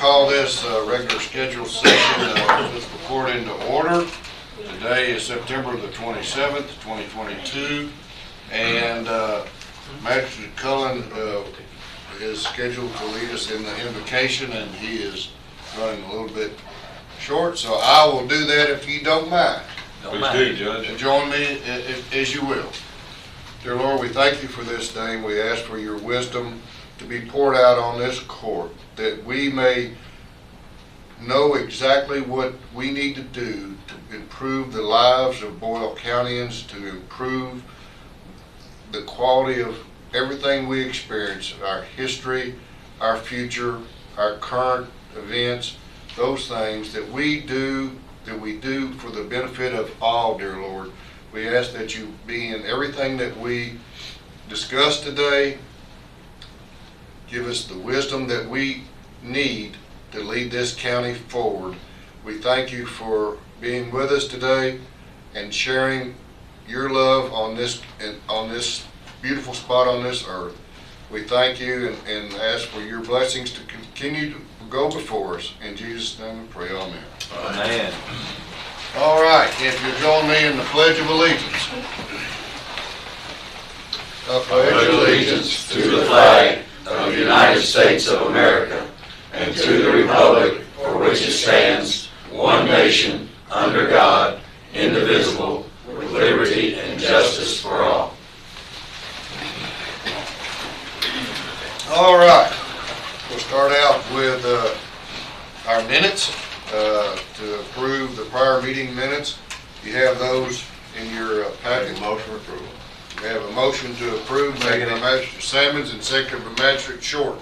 call this regular scheduled session of fiscal court into order. Today is September the 27th, 2022, and Magistrate Cullen is scheduled to lead us in the invocation, and he is running a little bit short, so I will do that if you don't mind. Please do, Judge. Join me as you will. Dear Lord, we thank you for this day. We ask for your wisdom to be poured out on this court, that we may know exactly what we need to do to improve the lives of Boyle Countyans, to improve the quality of everything we experience, our history, our future, our current events, those things that we do for the benefit of all, dear Lord. We ask that you be in everything that we discuss today. Give us the wisdom that we need to lead this county forward. We thank you for being with us today and sharing your love on this beautiful spot on this earth. We thank you and ask for your blessings to continue to go before us. In Jesus' name we pray, amen. Amen. All right, if you join me in the Pledge of Allegiance. I pledge allegiance to the flag of the United States of America and to the republic for which it stands, one nation, under God, indivisible, with liberty and justice for all. All right, we'll start out with our minutes. To approve the prior meeting minutes. You have those in your packet. Motion approval. We have a motion to approve made by Magistrate Salmons and seconded by Magistrate Short.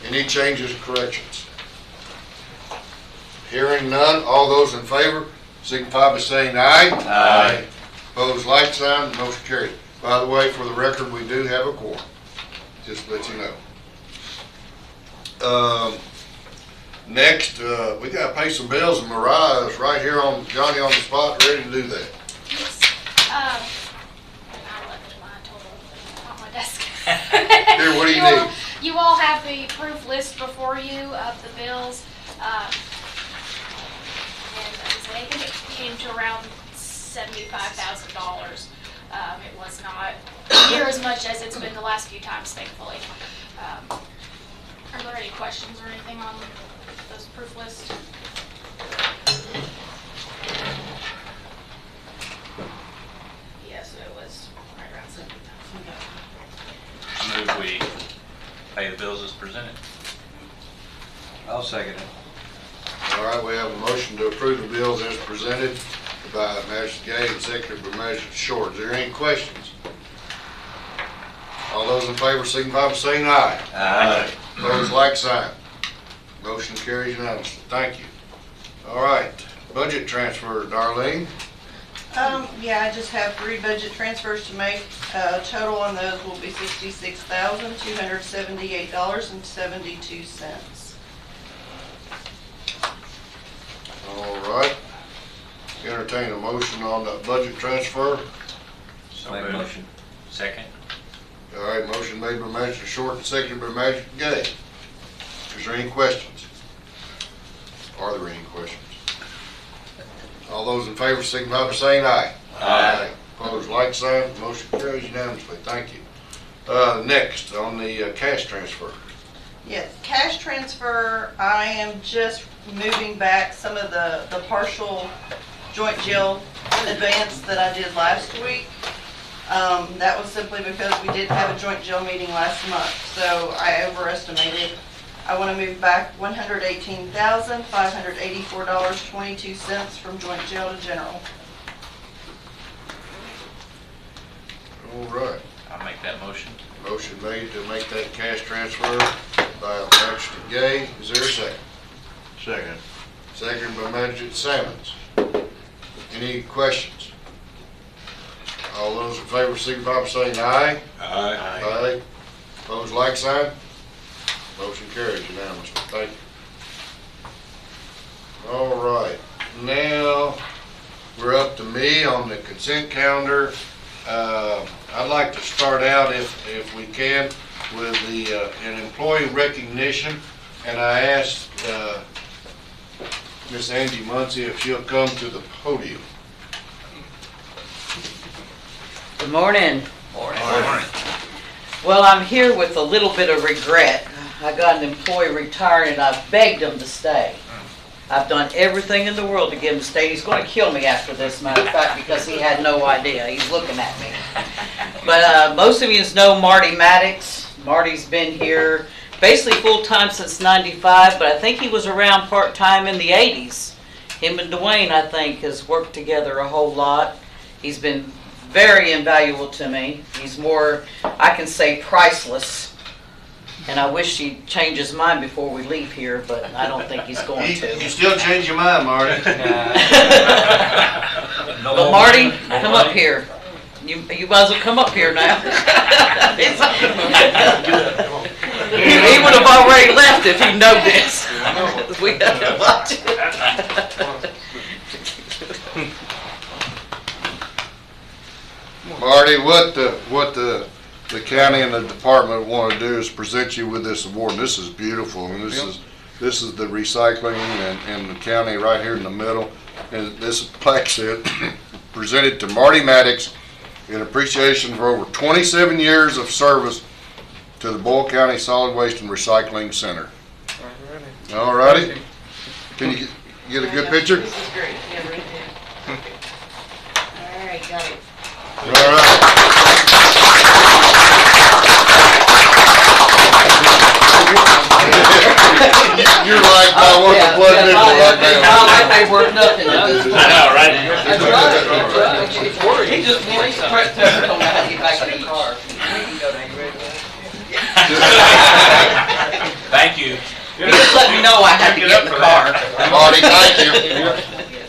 Any changes or corrections? Hearing none, all those in favor signify by saying aye. Aye. Opposed, like sign, motion carried. By the way, for the record, we do have a quorum. Just to let you know. Next, we got to pay some bills, and Mariah is right here on Johnny on the spot, ready to do that. Yes. I left my total on my desk. Here, what do you need? You all have the proof list before you of the bills. And I think it came to around $75,000. It was not near as much as it's been the last few times, thankfully. Are there any questions or anything on those proof lists? Yes, it was right around $70,000. Move we pay the bills as presented. I'll second it. All right, we have a motion to approve the bills as presented by Magistrate Gay and seconded by Magistrate Short. Is there any questions? All those in favor signify by saying aye. Aye. Opposed, like sign. Motion carries unanimously. Thank you. All right, budget transfer, Darlene. Yeah, I just have 3 budget transfers to make. Total on those will be $66,278.72. All right. Entertain a motion on the budget transfer. So Make moved. motion. Second. All right, motion made by Magistrate Short and seconded by Magistrate Gay. Is there any questions? Are there any questions? All those in favor signify by saying aye. Aye. Opposed, like sign. Motion carries unanimously. Thank you. Next, on the cash transfer. Yes, cash transfer, I am just moving back some of the partial joint jail advance that I did last week. That was simply because we did have a joint jail meeting last month, so I overestimated. I want to move back $118,584.22 from joint jail to general. All right. I'll make that motion. Motion made to make that cash transfer by Magistrate Gay. Is there a second? Second. Second by Magistrate Salmons. Any questions? All those in favor signify by saying aye. Aye. Aye. Opposed, like sign. Motion carries unanimously. Thank you. All right. Now, we're up to me on the consent calendar. I'd like to start out, if we can, with the an employee recognition. and I asked Miss Angie Muncy if she'll come to the podium. Good morning. Morning. Well, I'm here with a little bit of regret. I got an employee retired and I've begged him to stay. I've done everything in the world to get him to stay. He's going to kill me after this, matter of fact, because he had no idea. He's looking at me. But most of you know Marty Maddox. Marty's been here basically full-time since '95, but I think he was around part-time in the '80s. Him and Dwayne, I think, has worked together a whole lot. He's been very invaluable to me. He's more, I can say, priceless. And I wish he'd change his mind before we leave here, but I don't think he's going You to. still change your mind, Marty. But Marty, come up here. You might as well come up here now. He would have already left if he knew this. We have to watch it. Marty, what the county and the department want to do is present you with this award. This is beautiful, and this is the recycling and the county right here in the middle. And this plaque said, presented to Marty Maddox in appreciation for over 27 years of service to the Boyle County Solid Waste and Recycling Center. All righty. Can you get a good picture? This is great. Yeah, right there. All right, got it. All right. You're like I want to plug in right now. My pay worth nothing at this point. I know, right? That's right. He just wants to press test on how to get back in the car. We can go down here. Thank you. He just let me know I had to get in the car. Marty, thank you.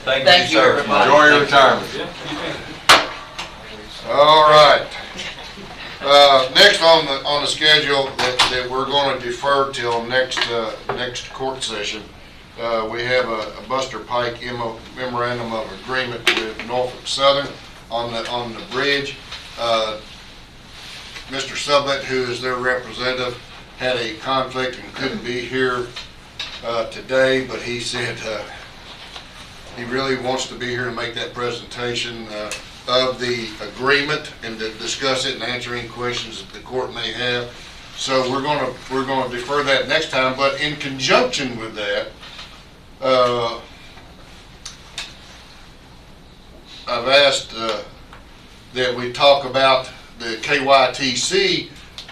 Thank you, everybody. Enjoy your retirement. All right. Next on the schedule that we're going to defer till next court session, we have a Buster Pike memorandum of agreement with Norfolk Southern on the bridge. Mr. Sublett, who is their representative, had a conflict and couldn't be here today, but he said he really wants to be here to make that presentation of the agreement and to discuss it and answer any questions that the court may have. So we're going to defer that next time. But in conjunction with that, I've asked that we talk about the KYTC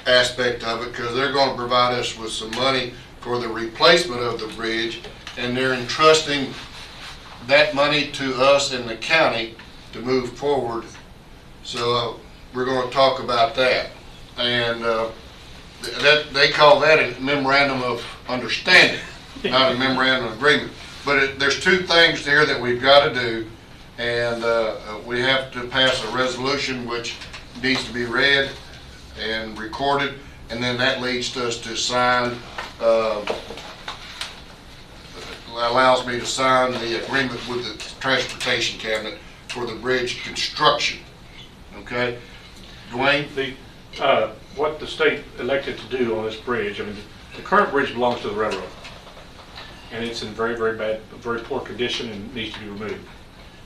aspect of it, because they're going to provide us with some money for the replacement of the bridge, and they're entrusting that money to us in the county to move forward. So we're going to talk about that, and they call that a memorandum of understanding, not a memorandum of agreement. But there's two things here that we've got to do, and we have to pass a resolution which needs to be read and recorded, and then that leads us to sign, allows me to sign the agreement with the transportation cabinet for the bridge construction. Okay, Dwayne? What the state elected to do on this bridge, I mean, the current bridge belongs to the railroad, and it's in very, very bad, very poor condition and needs to be removed.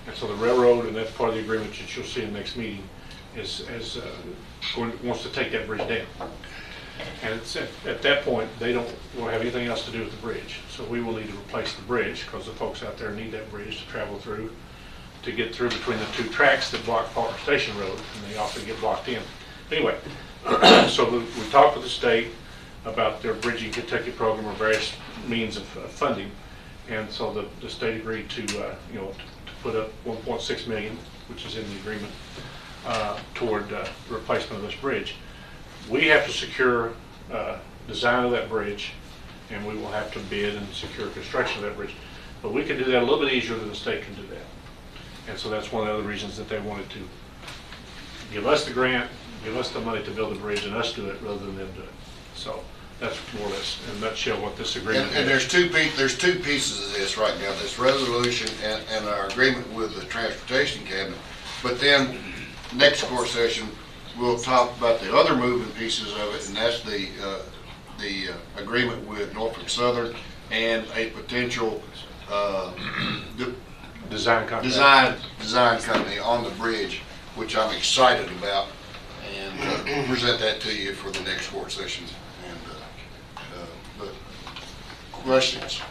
And so the railroad, and that's part of the agreement that you'll see in the next meeting, wants to take that bridge down. And it's at that point, they don't want to have anything else to do with the bridge. So we will need to replace the bridge, because the folks out there need that bridge to travel through, to get through between the two tracks that block Park Station Road, and they often get blocked in. Anyway, so we talked with the state about their Bridging Kentucky program or various means of funding, and so the state agreed to to put up $1.6 million, which is in the agreement, toward the replacement of this bridge. We have to secure design of that bridge, and we will have to bid and secure construction of that bridge. But we can do that a little bit easier than the state can do that. And so that's one of the other reasons that they wanted to give us the grant, give us the money to build the bridge, and us do it rather than them do it. So that's more or less in a nutshell what this agreement is. And there's two pieces of this right now, this resolution and our agreement with the transportation cabinet. But then next court session, we'll talk about the other moving pieces of it, and that's the the agreement with Norfolk Southern and a potential Design contract. design company on the bridge, which I'm excited about, and present that to you for the next work session. And but questions?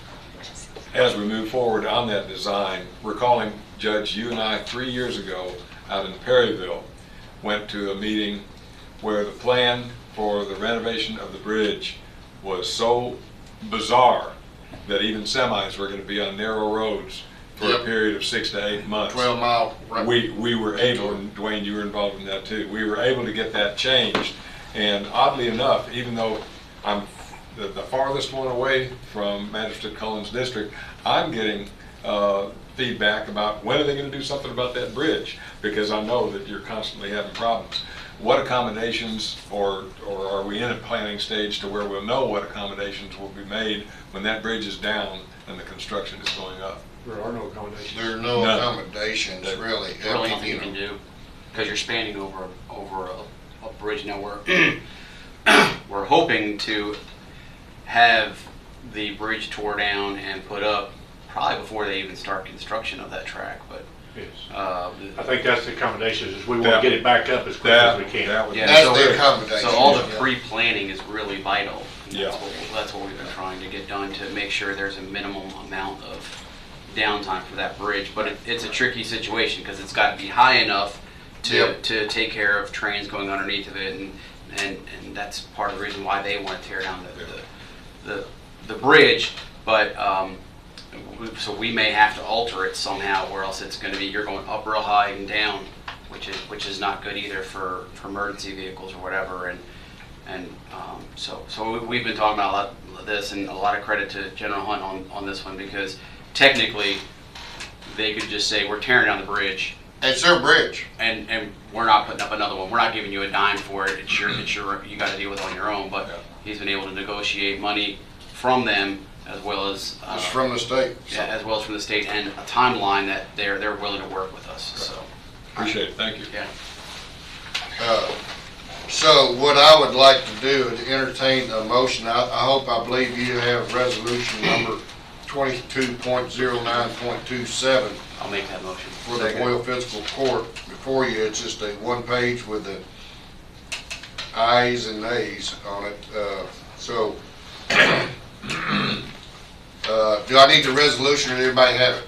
As we move forward on that design, recalling, Judge, you and I 3 years ago out in Perryville went to a meeting where the plan for the renovation of the bridge was so bizarre that even semis were going to be on narrow roads for a period of 6 to 8 months. 12-mile. We were able, and Dwayne, you were involved in that too, we were able to get that changed. And oddly enough, even though I'm the farthest one away from Magistrate Cullen's district, I'm getting feedback about when are they going to do something about that bridge, because I know that you're constantly having problems. What accommodations, or are we in a planning stage to where we'll know what accommodations will be made when that bridge is down and the construction is going up? There are no accommodations. There are no None. accommodations, really. Really nothing you can do, because you're spanning over a bridge. Now we're hoping to have the bridge tore down and put up probably before they even start construction of that track, but Yes. I I think that's the accommodations, is we want to get it back up as quick as we can. That would- Yeah, That's so the accommodation. So all the yeah. pre-planning is really vital. Yeah. That's what we've been trying to get done, to make sure there's a minimum amount of downtime for that bridge. But it's a tricky situation, because it's got to be high enough Yep. to take care of trains going underneath of it, and that's part of the reason why they want to tear down the bridge. But so we may have to alter it somehow, or else it's going to be, you're going up real high and down, which is not good either for emergency vehicles or whatever. And so we've been talking about a lot of this, and a lot of credit to General Hunt on this one, because technically they could just say, we're tearing down the bridge, It's their bridge. and we're not putting up another one. We're not giving you a dime for it. It's your you got to deal with it on your own. But he's been able to negotiate money from them, as well as It's from the state. yeah, as well as from the state, and a timeline that they're willing to work with us. So Appreciate it, thank you. yeah. So what I would like to do is entertain a motion. I believe you have resolution number 22.09.27 I'll make that motion. for the Boyle Fiscal Court before you. It's just a one page with the ayes and nays on it. So do I need the resolution, or everybody have it?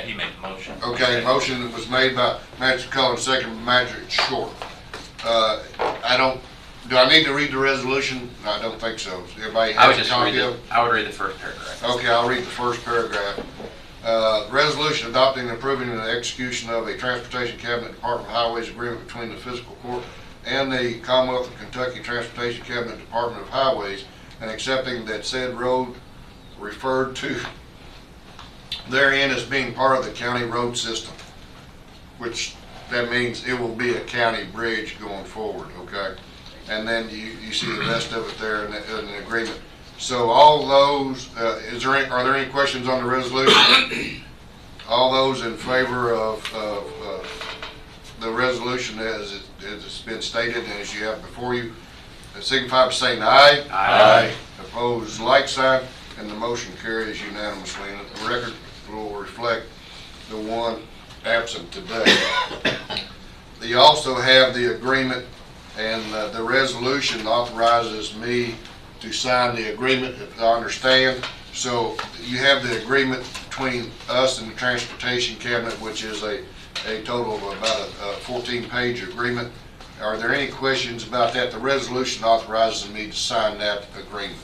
He made the motion. Okay, motion was made by Magistrate Cullen, second by Magistrate Short. Do I need to read the resolution? I don't think so. Everybody I would has a just read copy of it? I would read the first paragraph. Okay, I'll read the first paragraph. Resolution adopting and approving the execution of a Transportation Cabinet Department of Highways agreement between the Fiscal Court and the Commonwealth of Kentucky Transportation Cabinet Department of Highways, and accepting that said road referred to therein as being part of the county road system, which that means it will be a county bridge going forward, okay? And then you see the rest of it there in the agreement. So all those, are there any questions on the resolution? All those in favor of the resolution as it's been stated and as you have before you, signify by saying aye. Aye. Opposed, like sign, and the motion carries unanimously. And the record will reflect the one absent today. You also have the agreement, and the resolution authorizes me to sign the agreement, if I understand. So you have the agreement between us and the Transportation Cabinet, which is a total of about a 14-page agreement. Are there any questions about that? The resolution authorizes me to sign that agreement.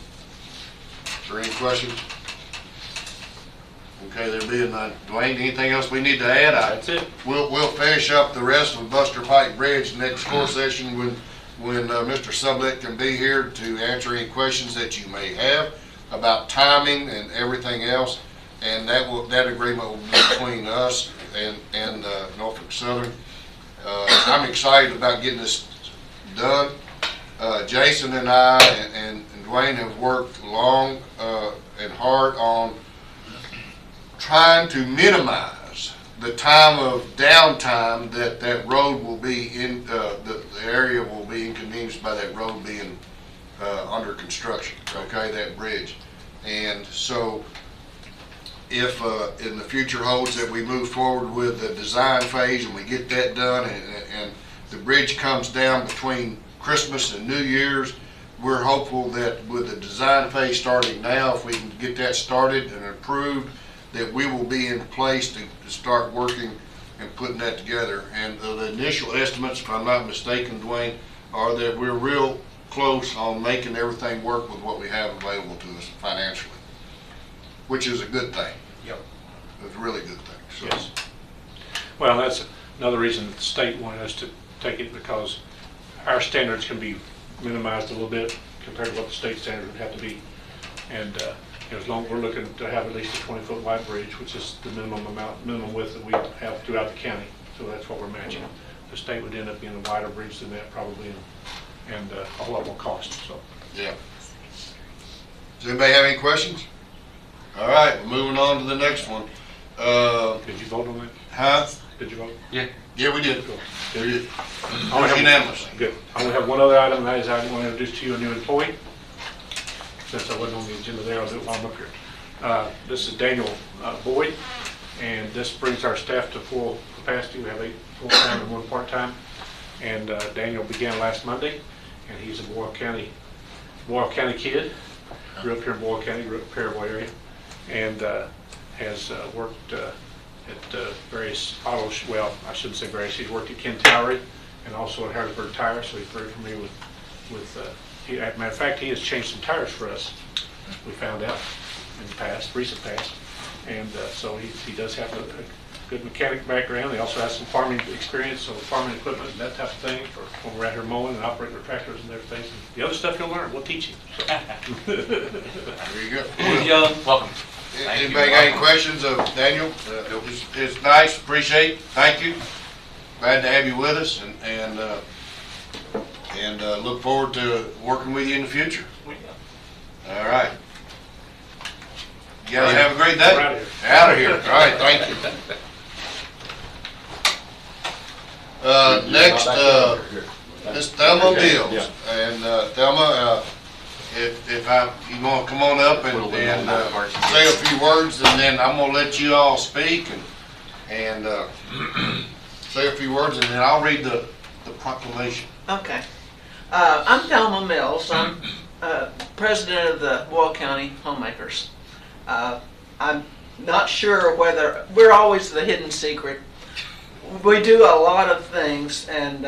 Is there any questions? Okay, there being none. Dwayne, anything else we need to add? That's it. We'll finish up the rest of Buster Pike Bridge next court session when Mr. Sublette can be here to answer any questions that you may have about timing and everything else. And that agreement will be between us and Norfolk Southern. I'm excited about getting this done. Jason and I and Dwayne have worked long and hard on trying to minimize the time of downtime that road will be in, the area will be inconvenienced by that road being under construction, okay, that bridge. And so if in the future holds that we move forward with the design phase and we get that done and the bridge comes down between Christmas and New Year's, we're hopeful that with the design phase starting now, if we can get that started and approved, that we will be in place to start working and putting that together. And the initial estimates, if I'm not mistaken, Dwayne, are that we're real close on making everything work with what we have available to us financially, which is a good thing. Yep. It's a really good thing. So. Yes. Well, that's another reason that the state wanted us to take it, because our standards can be minimized a little bit compared to what the state standard would have to be. And as long as we're looking to have at least a 20-foot wide bridge, which is the minimum width that we have throughout the county. So that's what we're matching. The state would end up being a wider bridge than that probably, and a whole lot more cost. So. Yeah. Does anybody have any questions? All right, we're moving on to the next one. Did you vote on that? Huh? Did you vote? Yeah. Yeah, we did. Cool. We did. I only have- Unanimous. Good. I only have one other item, and that is I want to introduce to you a new employee. Since I wasn't on the agenda there, I'll do it while I'm up here. This is Daniel Boyd, and this brings our staff to full capacity. We have 8 full-time and 1 part-time. And Daniel began last Monday, and he's a Boyle County kid. Grew up here in Boyle County, grew up in the Paraguay area, and has worked at various auto, well, I shouldn't say various, he's worked at Ken Towery and also at Harrisburg Tire, so he's very familiar with as a matter of fact, he has changed some tires for us, we found out in the past, recent past, and so he does have a good mechanic background. He also has some farming experience, so farming equipment and that type of thing for when we're out here mowing and operating our tractors and everything. And the other stuff you'll learn, we'll teach him. So. There you go. Welcome. Anybody got any questions of Daniel? It's nice, appreciate, thank you. Glad to have you with us, and look forward to working with you in the future. All right. You guys have a great day. We're out of here. Out of here. All right, thank you. Next, Miss Thelma Mills. And Thelma, if you want to come on up and say a few words, and then I'm going to let you all speak and say a few words, and then I'll read the proclamation. Okay. I'm Thelma Mills. I'm president of the Boyle County Homemakers. I'm not sure whether, we're always the hidden secret. We do a lot of things and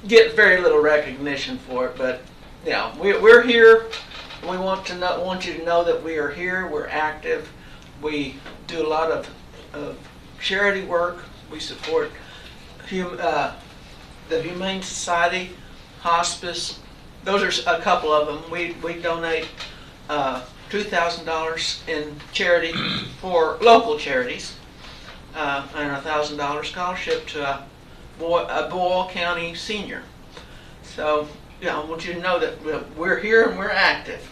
get very little recognition for it, but yeah, we're here. We want you to know that we are here. We're active. We do a lot of charity work. We support the Humane Society, hospice. Those are a couple of them. We donate $2,000 in charity for local charities, and a $1,000 scholarship to a Boyle County senior. So, yeah, I want you to know that we're here and we're active.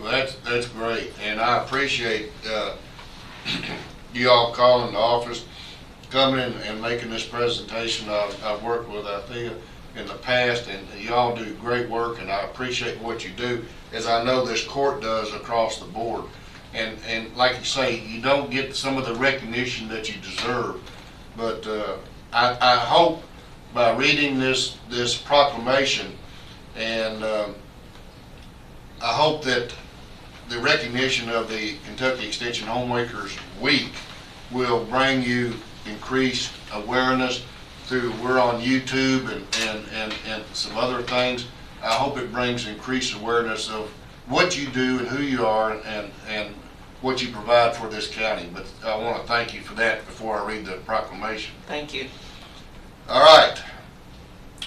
Well, that's great, and I appreciate you all calling the office, coming in and making this presentation. I've worked with Althea in the past, and you all do great work, and I appreciate what you do, as I know this court does across the board. And like you say, you don't get some of the recognition that you deserve, but I hope by reading this proclamation, and I hope that the recognition of the Kentucky Extension Homemakers Week will bring you increased awareness through, we're on YouTube and some other things. I hope it brings increased awareness of what you do and who you are and what you provide for this county. But I want to thank you for that before I read the proclamation. Thank you. All right.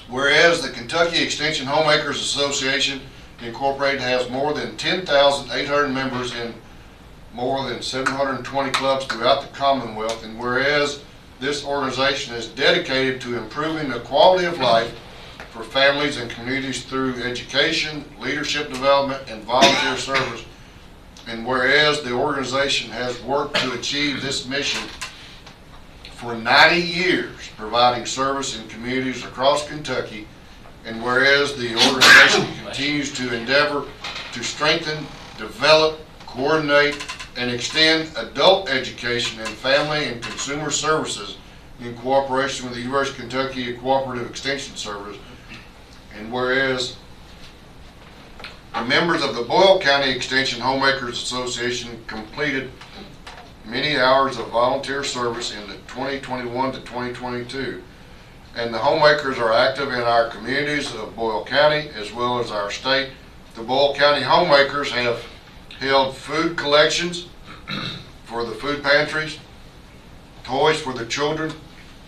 Whereas the Kentucky Extension Homemakers Association Incorporated has more than 10,800 members in more than 720 clubs throughout the Commonwealth, and whereas this organization is dedicated to improving the quality of life for families and communities through education, leadership development, and volunteer service, and whereas the organization has worked to achieve this mission for 90 years, providing service in communities across Kentucky, and whereas the organization continues to endeavor to strengthen, develop, coordinate, and extend adult education and family and consumer services in cooperation with the University of Kentucky Cooperative Extension Service, and whereas the members of the Boyle County Extension Homemakers Association completed many hours of volunteer service in the 2021 to 2022, and the homemakers are active in our communities of Boyle County as well as our state. The Boyle County homemakers have held food collections for the food pantries, toys for the children,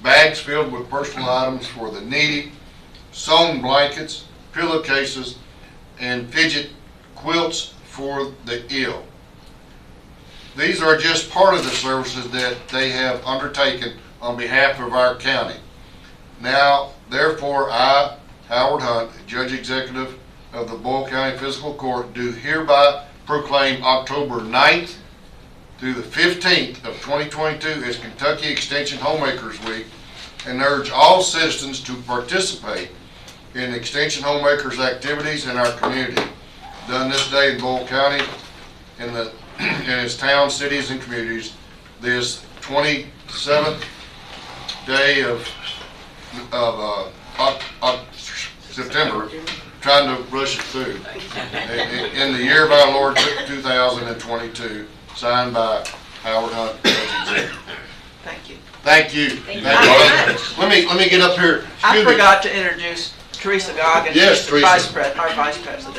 bags filled with personal items for the needy, sewn blankets, pillowcases, and fidget quilts for the ill. These are just part of the services that they have undertaken on behalf of our county. Now, therefore, I, Howard Hunt, Judge Executive of the Boyle County Fiscal Court, do hereby proclaim October 9th through the 15th of 2022 as Kentucky Extension Homemakers Week, and urge all citizens to participate in Extension Homemakers activities in our community, done this day in Boyle County, in its towns, cities, and communities, this 27th day of September, trying to rush it through, in the year of our Lord 2022, signed by Howard Hunt, Judge Executive. Thank you. Thank you. Thank you. Let me get up here. I Excuse me. forgot to introduce Teresa Goggins, Yes, Teresa. our Vice President.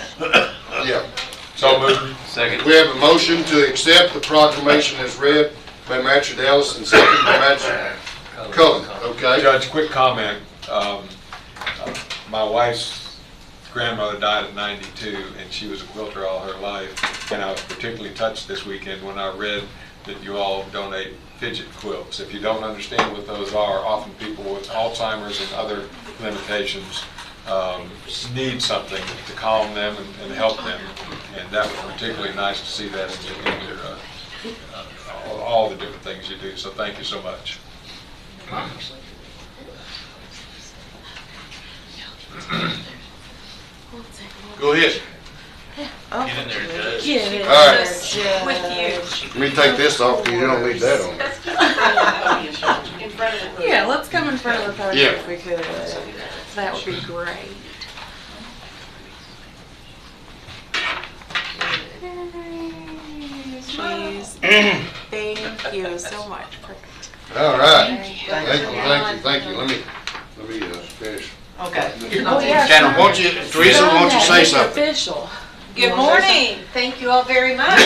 Yeah. So moved. Second. We have a motion to accept the proclamation as read by Magistrate Ellis and seconded by Magistrate Cullen. Okay? Judge, quick comment. My wife's grandmother died at 92, and she was a quilter all her life. And I was particularly touched this weekend when I read that you all donate fidget quilts. If you don't understand what those are, often people with Alzheimer's and other limitations need something to calm them and help them. And that was particularly nice to see that in your, all the different things you do. So thank you so much. Go ahead. Get in there, Judge. Get All right. it with Let me take this off because you don't need that on there. you. Yeah, let's come in front of the podium Yeah. if we could. That would be great. Jeez. Thank you so much. Perfect. All right. Thank you. Thank you. Let me finish. Okay. Oh, yeah. Shannon, won't you, Teresa, won't you say something? Official. Good morning. Thank you all very much.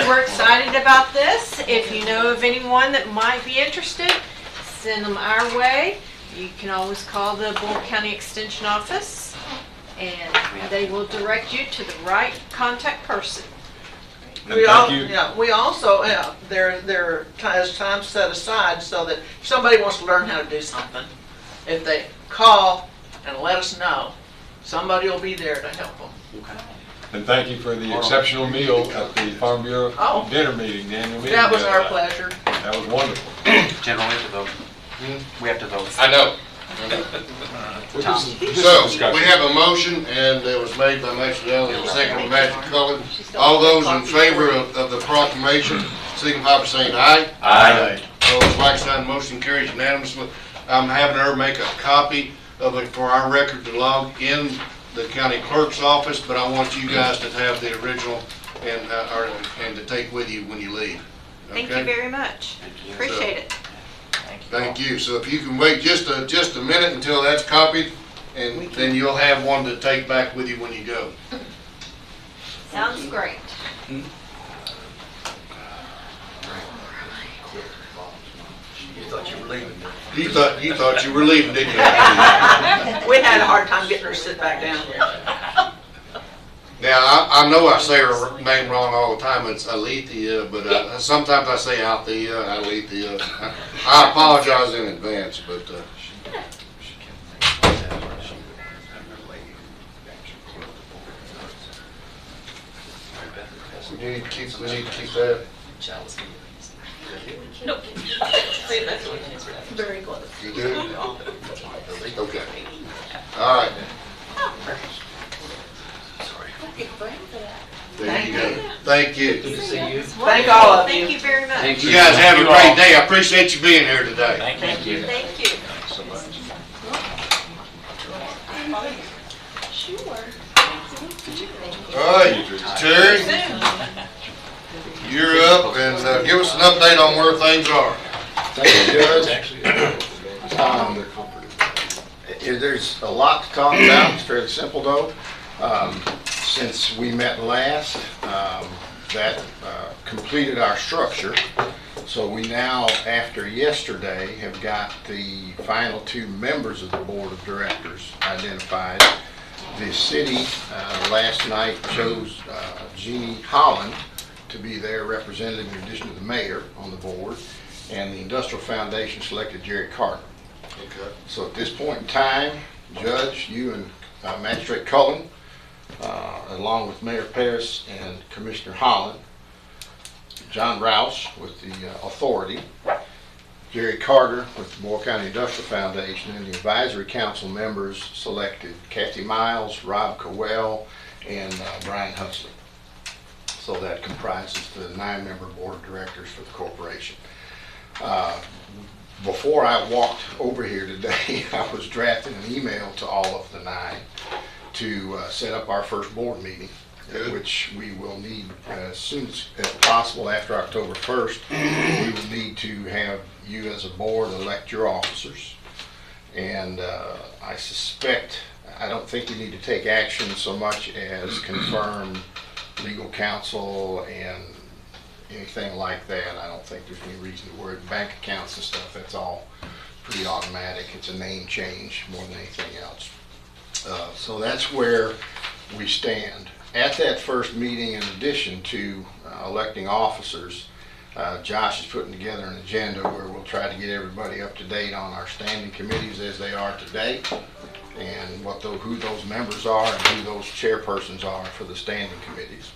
We're excited about this. If you know of anyone that might be interested, send them our way. You can always call the Boyle County Extension Office, and they will direct you to the right contact person. And thank you. Yeah, we also, there is time set aside so that if somebody wants to learn how to do something, if they call and let us know, somebody will be there to help them. And thank you for the exceptional meal at the Farm Bureau Oh. dinner meeting, the annual meeting. That was the our other night. pleasure. That was wonderful. General, we have to vote. We have to vote. I know. Well, this is So, discussion. we have a motion, and it was made by Magistrate Ellis and seconded by Magistrate Cullen. All those in favor of the proclamation, signify by saying aye. Aye. Opposed, like sign, motion carries unanimously. I'm having her make a copy of it for our record to log in the county clerk's office, but I want you guys to have the original and to take with you when you leave. Thank you Okay? very much. Appreciate it. Thank you. So if you can wait just a minute until that's copied, and then you'll have one to take back with you when you go. Sounds great. You thought you were leaving, didn't you? We had a hard time getting her to sit back down here. Now, I know I say her name wrong all the time. It's Alethea, but sometimes I say Alethea. I apologize in advance, but we need to keep that. Nope. Very close. You do? Okay. All right. Thank you. Good to see you. Thank all of you. Thank you very much. Thank You guys have a great day. I appreciate you being here today. Thank you. Thank you. So much. All right, Terry, you're up, and give us an update on where things are. Thank you, Judge. There's a lot to talk about. It's fairly simple, though. Since we met last, that completed our structure. So we now, after yesterday, have got the final 2 members of the Board of Directors identified. The city last night chose Jeannie Holland to be their representative in addition to the mayor on the board, and the Industrial Foundation selected Jerry Carter. Okay. So at this point in time, Judge, you and Magistrate Cullen, along with Mayor Paris and Commissioner Holland, John Rouse with the authority, Jerry Carter with the Boyle County Industrial Foundation, and the advisory council members selected Kathy Miles, Rob Cowell, and Brian Huxley. So that comprises the 9-member board of directors for the corporation. Before I walked over here today, I was drafting an email to all of the 9 to set up our first board meeting, which we will need as soon as possible after October 1st. We will need to have you as a board elect your officers. And I suspect, I don't think we need to take action so much as confirm legal counsel and anything like that. I don't think there's any reason to worry. Bank accounts and stuff, that's all pretty automatic. It's a name change more than anything else. So that's where we stand. At that first meeting, in addition to electing officers, Josh is putting together an agenda where we'll try to get everybody up to date on our standing committees as they are today, and who those members are and who those chairpersons are for the standing committees.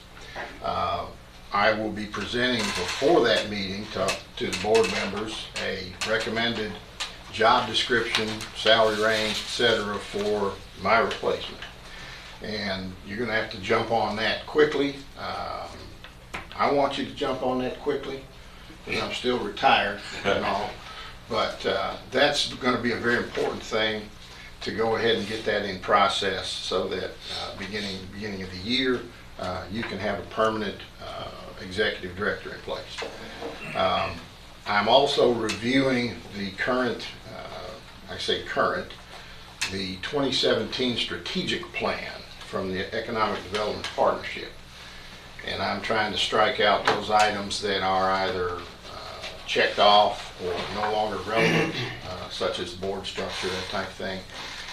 I will be presenting before that meeting to the board members a recommended job description, salary range, etc. for my replacement. And you're going to have to jump on that quickly. I want you to jump on that quickly because I'm still retired and all. But that's going to be a very important thing to go ahead and get that in process so that beginning of the year, you can have a permanent executive director in place. I'm also reviewing the current, the 2017 strategic plan from the Economic Development Partnership. And I'm trying to strike out those items that are either checked off or no longer relevant, such as board structure, that type of thing,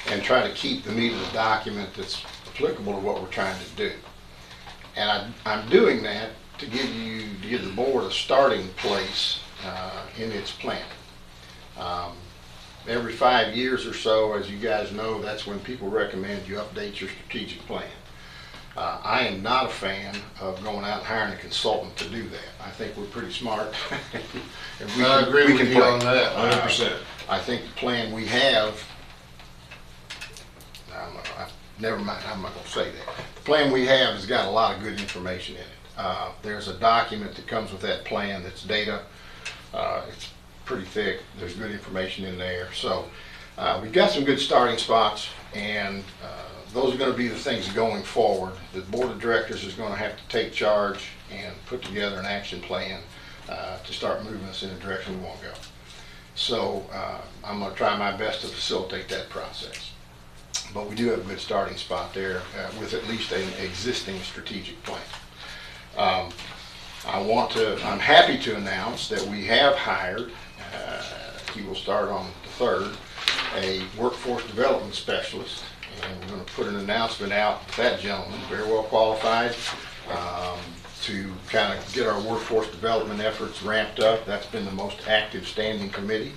and try to keep the meat of the document that's applicable to what we're trying to do. And I'm doing that to give the board a starting place in its plan. Every 5 years or so, as you guys know, that's when people recommend you update your strategic plan. I am not a fan of going out and hiring a consultant to do that. I think we're pretty smart. I agree with you on that. 100%. I think the plan we have, never mind, I'm not going to say that. The plan we have has got a lot of good information in it. There's a document that comes with that plan that's data. It's pretty thick. There's good information in there. So we've got some good starting spots, and those are going to be the things going forward. The board of directors is going to have to take charge and put together an action plan to start moving us in the direction we want to go. So I'm going to try my best to facilitate that process. But we do have a good starting spot there with at least an existing strategic plan. I'm happy to announce that we have hired, he will start on the 3rd, a workforce development specialist. And we're going to put an announcement out with that gentleman, very well qualified, to kind of get our workforce development efforts ramped up. That's been the most active standing committee.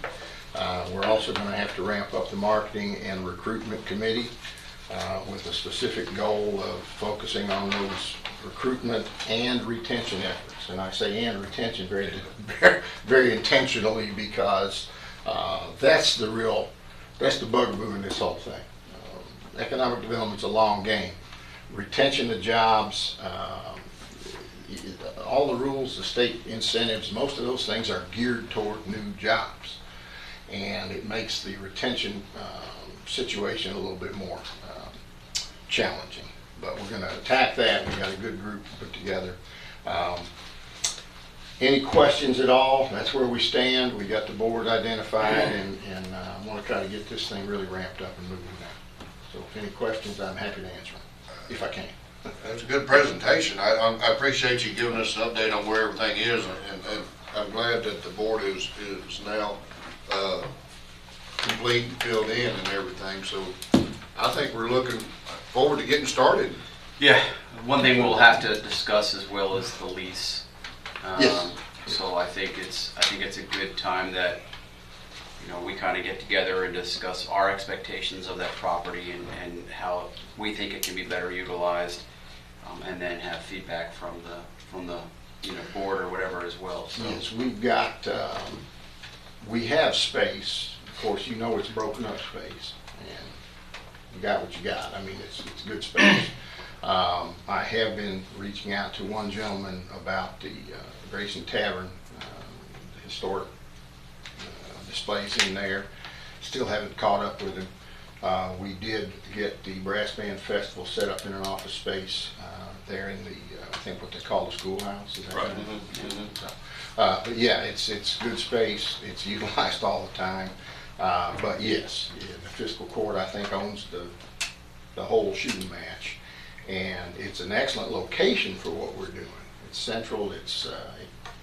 We're also going to have to ramp up the marketing and recruitment committee with a specific goal of focusing on those recruitment and retention efforts. And I say and retention very, very intentionally because that's the bugaboo in this whole thing. Economic development's a long game. Retention of jobs, all the rules, the state incentives, most of those things are geared toward new jobs. And it makes the retention situation a little bit more challenging. But we're gonna attack that. We've got a good group put together. Any questions at all? That's where we stand. We got the board identified, and I want to try to get this thing really ramped up and moving now. So if any questions, I'm happy to answer them, if I can. That's a good presentation. I appreciate you giving us an update on where everything is, and I'm glad that the board is now complete and filled in and everything. So I think we're looking forward to getting started. Yeah, one thing we'll have to discuss as well is the lease. Yes. So I think it's a good time that, you know, we kind of get together and discuss our expectations of that property and how we think it can be better utilized, and then have feedback from the you know, board or whatever as well. So. Yes, we've got, we have space. Of course, you know it's broken up space, and you got what you got. I mean, it's good space. I have been reaching out to one gentleman about the Grayson Tavern, the historic displays in there. Still haven't caught up with him. We did get the Brass Band Festival set up in an office space there in the, I think what they call the schoolhouse. Is that right? So, but yeah, it's good space. It's utilized all the time. But yes, the fiscal court, I think, owns the whole shooting match. And it's an excellent location for what we're doing. It's central, it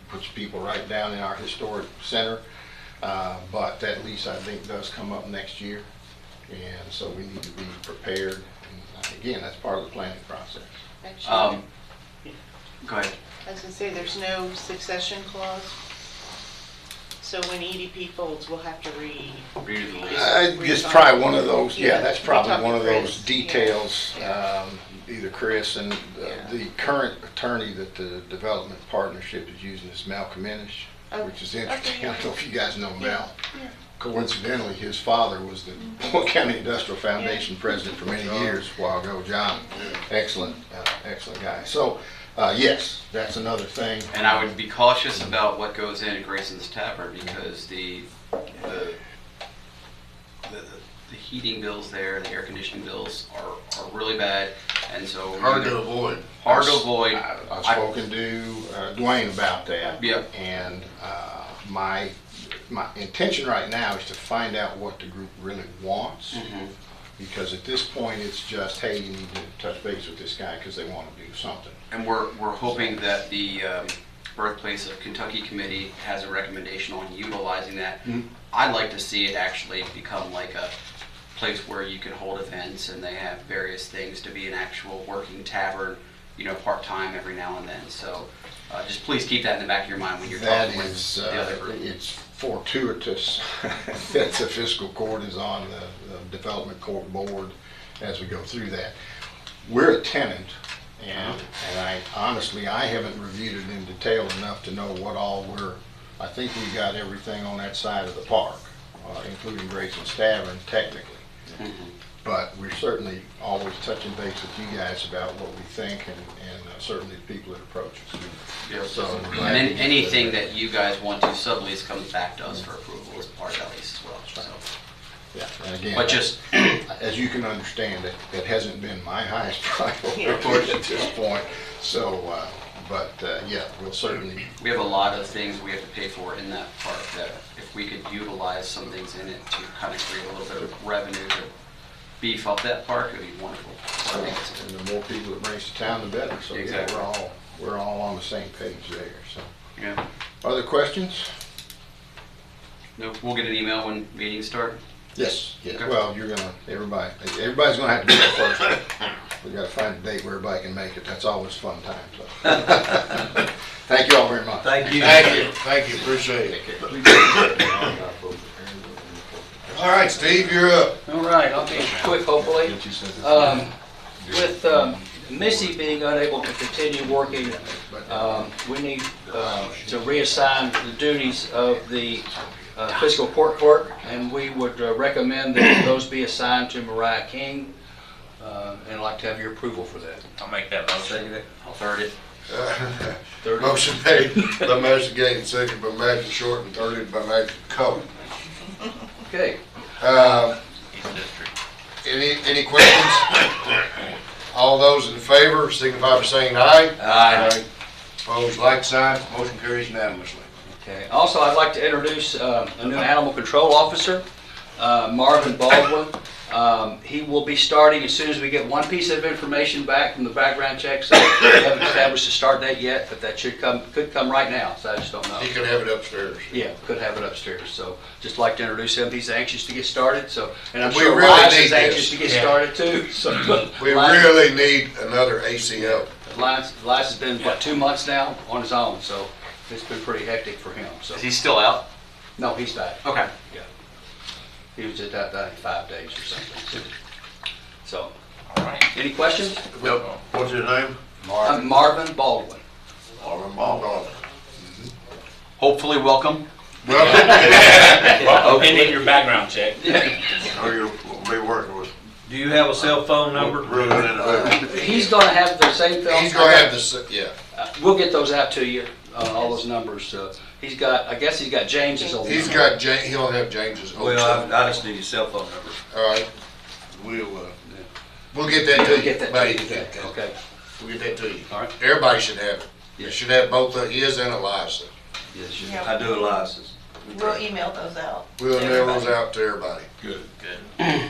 puts people right down in our historic center, but that lease, I think, does come up next year, and so we need to be prepared. And again, that's part of the planning process. Actually, Go ahead. I was gonna say, there's no succession clause. So when EDP folds, we'll have to Read the lease. Just try one of those, yeah, that's we probably talked one to of those Chris. details, Yeah. either Chris and Yeah. the current attorney that the development partnership is using is Malcolm Minish, Oh, which is okay, interesting. I yeah. don't know if you guys know Mel. Yeah. Coincidentally, his father was the Boyle County Industrial Foundation president for many years a while ago. John, excellent guy. So, yes, that's another thing. And I would be cautious about what goes in at Grayson's Tavern, because the heating bills there, the air conditioning bills are really bad, and so Hard to avoid. Hard to avoid. I've spoken to Dwayne about that. Yep. And my intention right now is to find out what the group really wants. Mhm. Because at this point, it's just, hey, you need to touch base with this guy because they want to do something. And we're hoping that the Birthplace of Kentucky Committee has a recommendation on utilizing that. Mhm. I'd like to see it actually become like a place where you can hold events, and they have various things to be an actual working tavern, you know, part-time every now and then. So just please keep that in the back of your mind when you're That talking is, with the other group. it's fortuitous that the fiscal court is on the development court board as we go through that. We're a tenant, and I honestly, I haven't reviewed it in detail enough to know what all I think we got everything on that side of the park, including Grayson's Tavern, technically. Mhm. But we're certainly always touching base with you guys about what we think, and certainly the people that approach us. Yeah. So I'm And glad then we- anything that you guys want to sublease comes back to us for approval as part of that lease as well. So. Yeah, and again, But just, as you can understand, it hasn't been my highest priority Yeah. at this point. So, yeah, we'll certainly, we have a lot of things we have to pay for in that park that if we could utilize some things in it to kind of create a little bit of revenue to beef up that park, it would be wonderful. So I think it's a and the more people that brings to town, the better. So yeah, Exactly. we're all on the same page there. So, yeah. other questions? No, we'll get an email when meetings start. Yes. Okay. Well, everybody's gonna have to be there first. We gotta find a date where everybody can make it. That's always fun time. So. Thank you all very much. Thank you. Thank you, appreciate it. All right, Steve, you're up. All right, I'll be quick, hopefully. With Missy being unable to continue working, we need to reassign the duties of the fiscal court clerk, and we would recommend that those be assigned to Mariah King, and I'd like to have your approval for that. I'll make that motion. I'll third it. Motion made by Magistrate Gaines, second by Magistrate Short, and thirded by Magistrate Cullen. Okay. Any questions? All those in favor signify by saying aye. Aye. Opposed, like sign. Motion carries unanimously. Okay. Also, I'd like to introduce a new animal control officer, Marvin Baldwin. He will be starting as soon as we get one piece of information back from the background check. So we haven't established a start date yet, but that could come right now. So I just don't know. He could have it upstairs. Yeah, could have it upstairs. So just like to introduce him. He's anxious to get started. So, and I'm We sure really Liza need is anxious this. to get started too. So We really need another ACO. Liza's been what 2 months now on his own. So it's been pretty hectic for him. So Is he still out? no, he's back. Okay. Yeah. He was at that 5 days or something. So, All right. any questions? Nope. What's his name? Marvin Baldwin. Marvin Baldwin. Hopefully welcome. Well, Pending your background check. who you'll be working with. Do you have a cell phone number? He's going to have the same film. He's gonna have this, yeah. We'll get those out to you, all those numbers. He's got, I guess he's got James's old He's number. got he'll have James's old Well, stuff. I just need your cell phone number. All right. We'll get that to you. We'll get that to buddy. you. Okay. We'll get that to you. All right. Everybody should have it. Yeah. You should have both his and Eliza. Yes, you Yeah. I do a license. We'll email those out. We'll to mail those everybody. out to everybody. Good.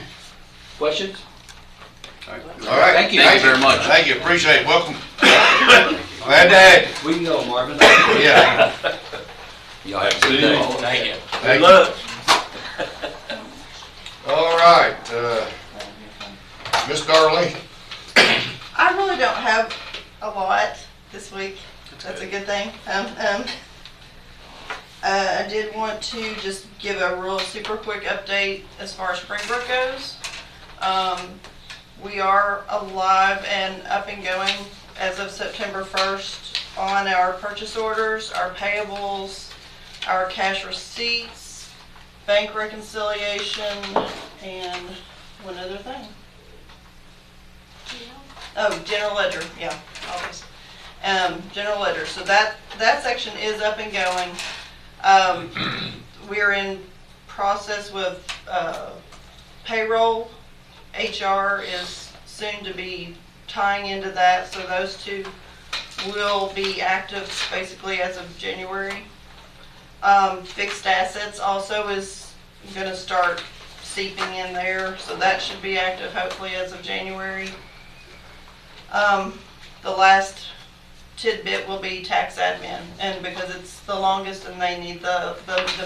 Questions? All right. Thank you. Thank you very much. Thank you, appreciate it, welcome. Glad to have you. We can go, Marvin. Yeah. Y'all have a good day. Thank you. Good luck. All right, Miss Darlene. I really don't have a lot this week. That's a good thing. I did want to just give a real super quick update as far as Springbrook goes. We are alive and up and going as of September 1st on our purchase orders, our payables, our cash receipts, bank reconciliation, and one other thing. Oh, general ledger, yeah, always. General ledger, so that section is up and going. We're in process with payroll. HR is soon to be tying into that, so those two will be active basically as of January. Fixed assets also is gonna start seeping in there, so that should be active hopefully as of January. The last tidbit will be tax admin, and because it's the longest and they need the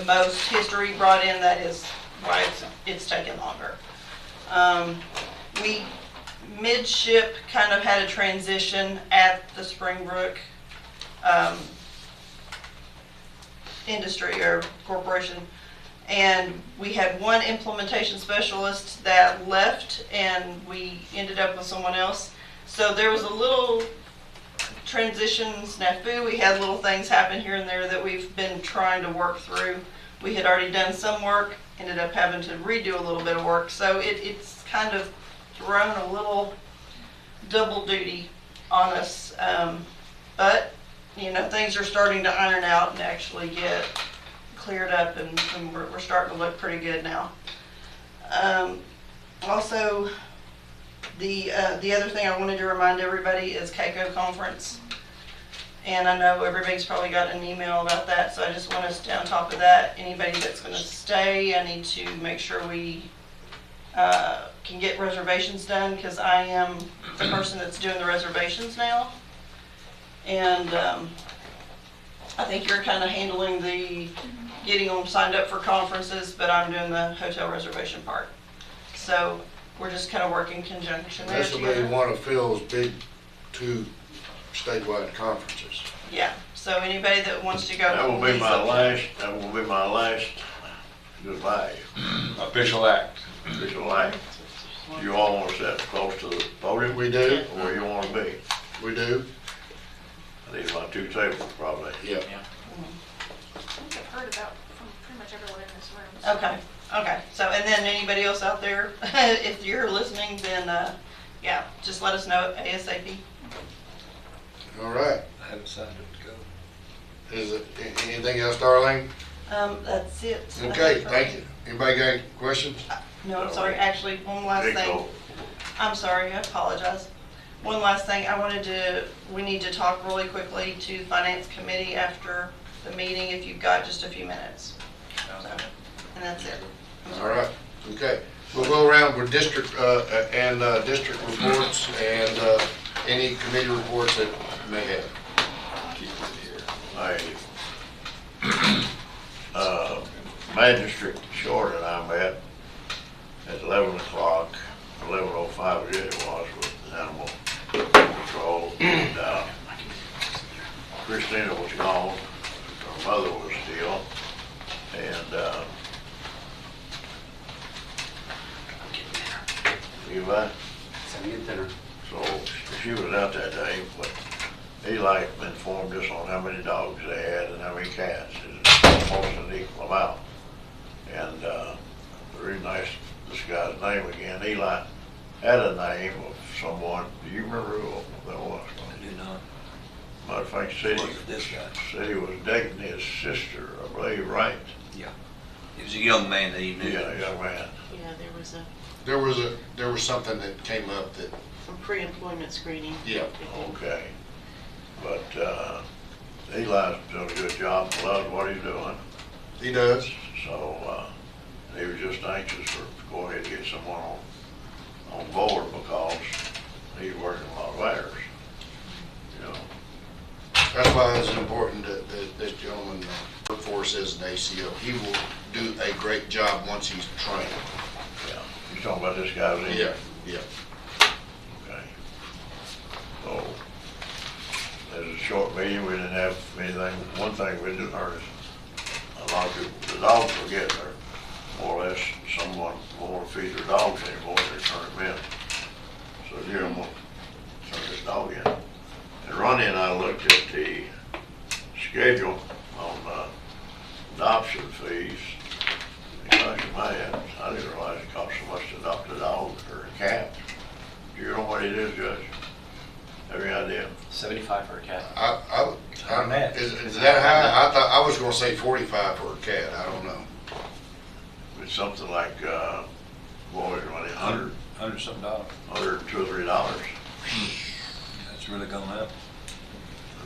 most history brought in, that is why it's taking longer. We midship kind of had a transition at the Springbrook industry or corporation, and we had one implementation specialist that left and we ended up with someone else. So there was a little transition snafu. We had little things happen here and there that we've been trying to work through. We had already done some work, ended up having to redo a little bit of work. So it's kind of thrown a little double duty on us. But, you know, things are starting to iron out and actually get cleared up, and we're starting to look pretty good now. Also, the other thing I wanted to remind everybody is KYTC conference. And I know everybody's probably got an email about that, so I just want to stay on top of that. Anybody that's going to stay, I need to make sure we can get reservations done, because I am the person that's doing the reservations now. And I think you're kind of handling the getting them signed up for conferences, but I'm doing the hotel reservation part. So we're just kind of working in conjunction there This will be together. one of Phil's big 2 statewide conferences. Yeah, so anybody that wants to go. That will be please my let me know. last goodbye. Official act. Official act. You all want to sit close to the podium? We do. Where you want to be? We do? I need my 2 tables probably. Yeah. I think I've heard about from pretty much everyone in this room. So. Okay, so, and then anybody else out there, if you're listening, then, yeah, just let us know ASAP. All right. I haven't signed it to go. Is it, anything else, Darlene? That's it. Okay, thank you. Anybody got any questions? No, I'm sorry, actually, one last thing. I'm sorry, I apologize. One last thing, we need to talk really quickly to the Finance Committee after the meeting, if you've got just a few minutes. So, and that's it. I'm All sorry. right, okay. We'll go around with district reports and any committee reports that you may have. Keep it here. Magistrate Short and I met at 11 o'clock, 11:05 it was, with Animal Control. And Christina was gone, her mother was still, and Eli, so she was out that day, but Eli informed us on how many dogs they had and how many cats. It's almost an equal amount. And the reason I asked this guy's name again, Eli had a name of someone. Do you remember who that was? I do not. I think This guy. said he was dating his sister, I believe, right? Yeah. He was a young man that he knew. Yeah, a young man. Yeah, There was something that came up that, some pre-employment screening. yeah. Okay. But Eli's doing a good job, loves what he's doing. He does. So he was just anxious for to go ahead and get someone on board because he's working a lot of hours. You know. That's why it's important that this gentleman workforce is an ACO. He will do a great job once he's trained. Yeah. You talking about this guy's in? Yeah, yeah. Okay. So it was a short meeting. We didn't have anything. One thing we didn't hear is a lot of people, the dogs were getting there. More or less, someone won't feed their dogs anymore. They turn them in. So here I'm gonna turn this dog in. And Ronnie and I looked at the schedule on adoption fees. And gosh, man, I didn't realize it cost so much to adopt a dog or a cat. Do you know what it is, Judge? Have any idea? 75 for a cat. Is that high? I thought, I was gonna say 45 for a cat. I don't know. It's something like, boy, Ronnie, $100 $100 something. $2 or $3. That's really gone up.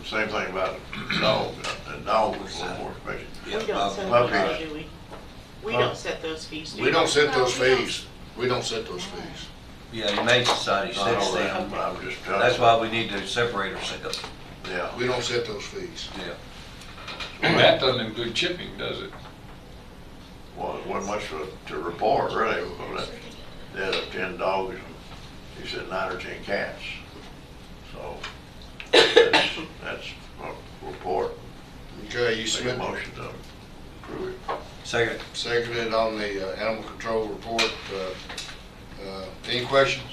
Same thing about a dog. A dog was a little more expensive. We don't set Puppies. those, do we? We don't set those fees, do we? We don't set those fees. We don't set those fees. Yeah, Humane Society I sets know that, them. but I'm just telling That's you. why we need to separate ourselves. Yeah. We don't set those fees. Yeah. And that doesn't include chipping, does it? Well, it wasn't much to report, really, because they had 10 dogs, and he said 9 or 10 cats. So, that's a report. Okay, you Make a submit, motion to approve it. Second. seconded on the animal control report. Any questions?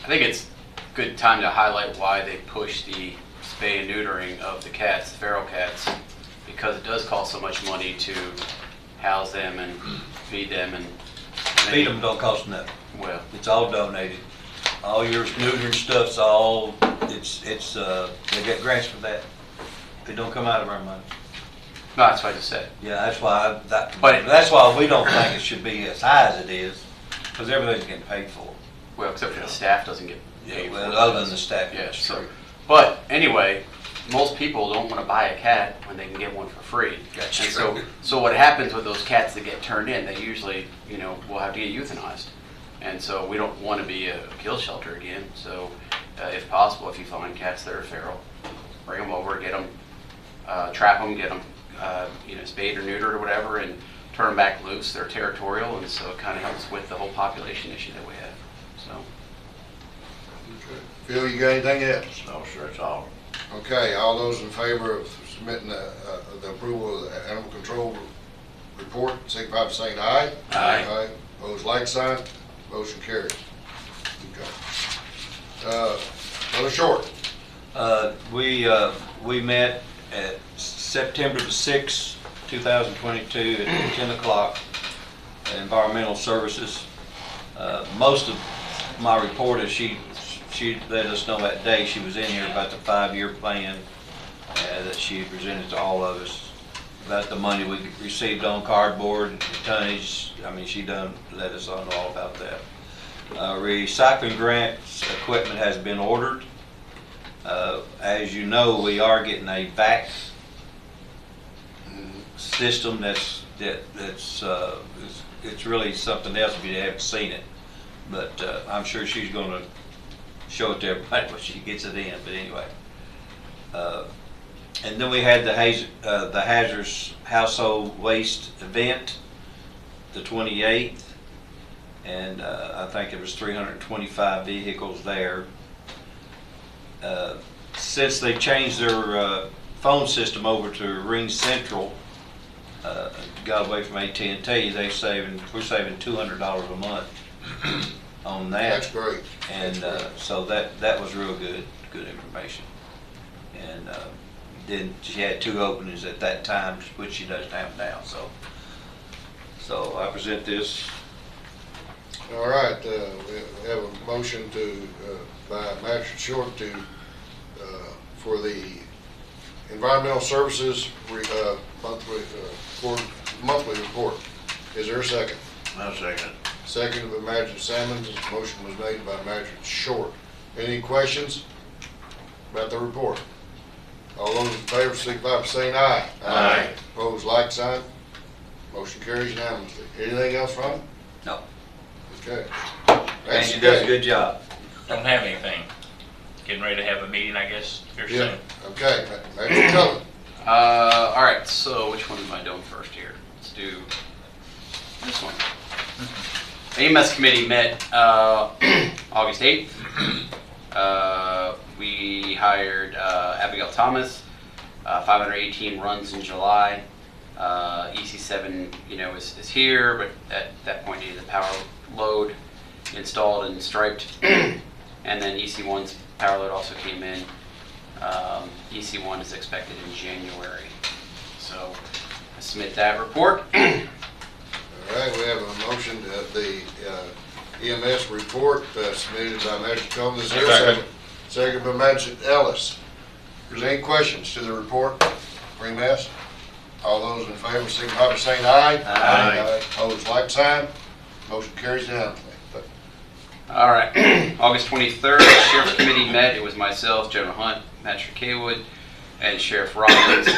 I think it's a good time to highlight why they push the spay and neutering of the cats, the feral cats, because it does cost so much money to house them and feed them and. Feed them don't cost nothing. Well, It's all donated. All your neutering stuff's all, they get grants for that. It don't come out of our money. no, that's what I just said. Yeah, that's why, But- that's why we don't think it should be as high as it is, because everything's getting paid for. Well, except for the staff doesn't get paid for it. Well, other than the staff. Yeah, that's so, true. but anyway, most people don't want to buy a cat when they can get one for free. That's And true. so what happens with those cats that get turned in, they usually, will have to get euthanized. And so we don't want to be a kill shelter again. So if possible, if you find cats that are feral, bring them over, get them, trap them, get them, spayed or neutered or whatever, and turn them back loose. They're territorial, and so it kind of helps with the whole population issue that we have. So. Phil, you got anything else? No, sir, it's all. Okay, all those in favor of submitting the approval of the animal control report, signify by saying aye. Aye. Opposed, like sign. Motion carries. Okay. Brother Short. We met at September the 6th, 2022 at 10 o'clock, Environmental Services. Most of my report, as she she let us know that day she was in here about the 5-year plan that she presented to all of us about the money we received on cardboard and tonnage. I mean, she done let us all know all about that. Recycling grants equipment has been ordered. As you know, we are getting a vac system that's it's really something else if you haven't seen it. But I'm sure she's going to show it to everybody when she gets it in. But anyway, and then we had the hazardous household waste event, the 28th, and I think there was 325 vehicles there. Since they changed their phone system over to Ring Central, got away from AT&T, we're saving $200 a month on that. That's great. And so that was real good information. And then she had 2 openings at that time, which she doesn't have now. So I present this. All right, we have a motion by Magistrate Short for the Environmental Services monthly report. Is there a second? I'll second. Second by Magistrate Sammons. This motion was made by Magistrate Short. Any questions about the report? All those in favor signify by saying aye. Aye. Opposed, like sign. Motion carries unanimously. Anything else from it? No. Okay. And she does a good job. Don't have anything. Getting ready to have a meeting, I guess, here soon. Yeah. Okay. Magistrate Cullen. All right, so which one am I doing first here? Let's do this one. EMS committee met August 8th. We hired Abigail Thomas, 518 runs in July. EC7, is here, but at that point needed the power load installed and striped. And then EC1's power load also came in. EC1 is expected in January. So I submit that report. All right, we have a motion that the EMS report submitted by Magistrate Cullen. Is there a second? Second by Magistrate Ellis. Is there any questions to the report for EMS? All those in favor signify by saying aye. Aye. Opposed, like sign. Motion carries unanimously. All right, August 23rd, Sheriff's Committee met. It was myself, General Hunt, Magistrate Kaywood, and Sheriff Robbins.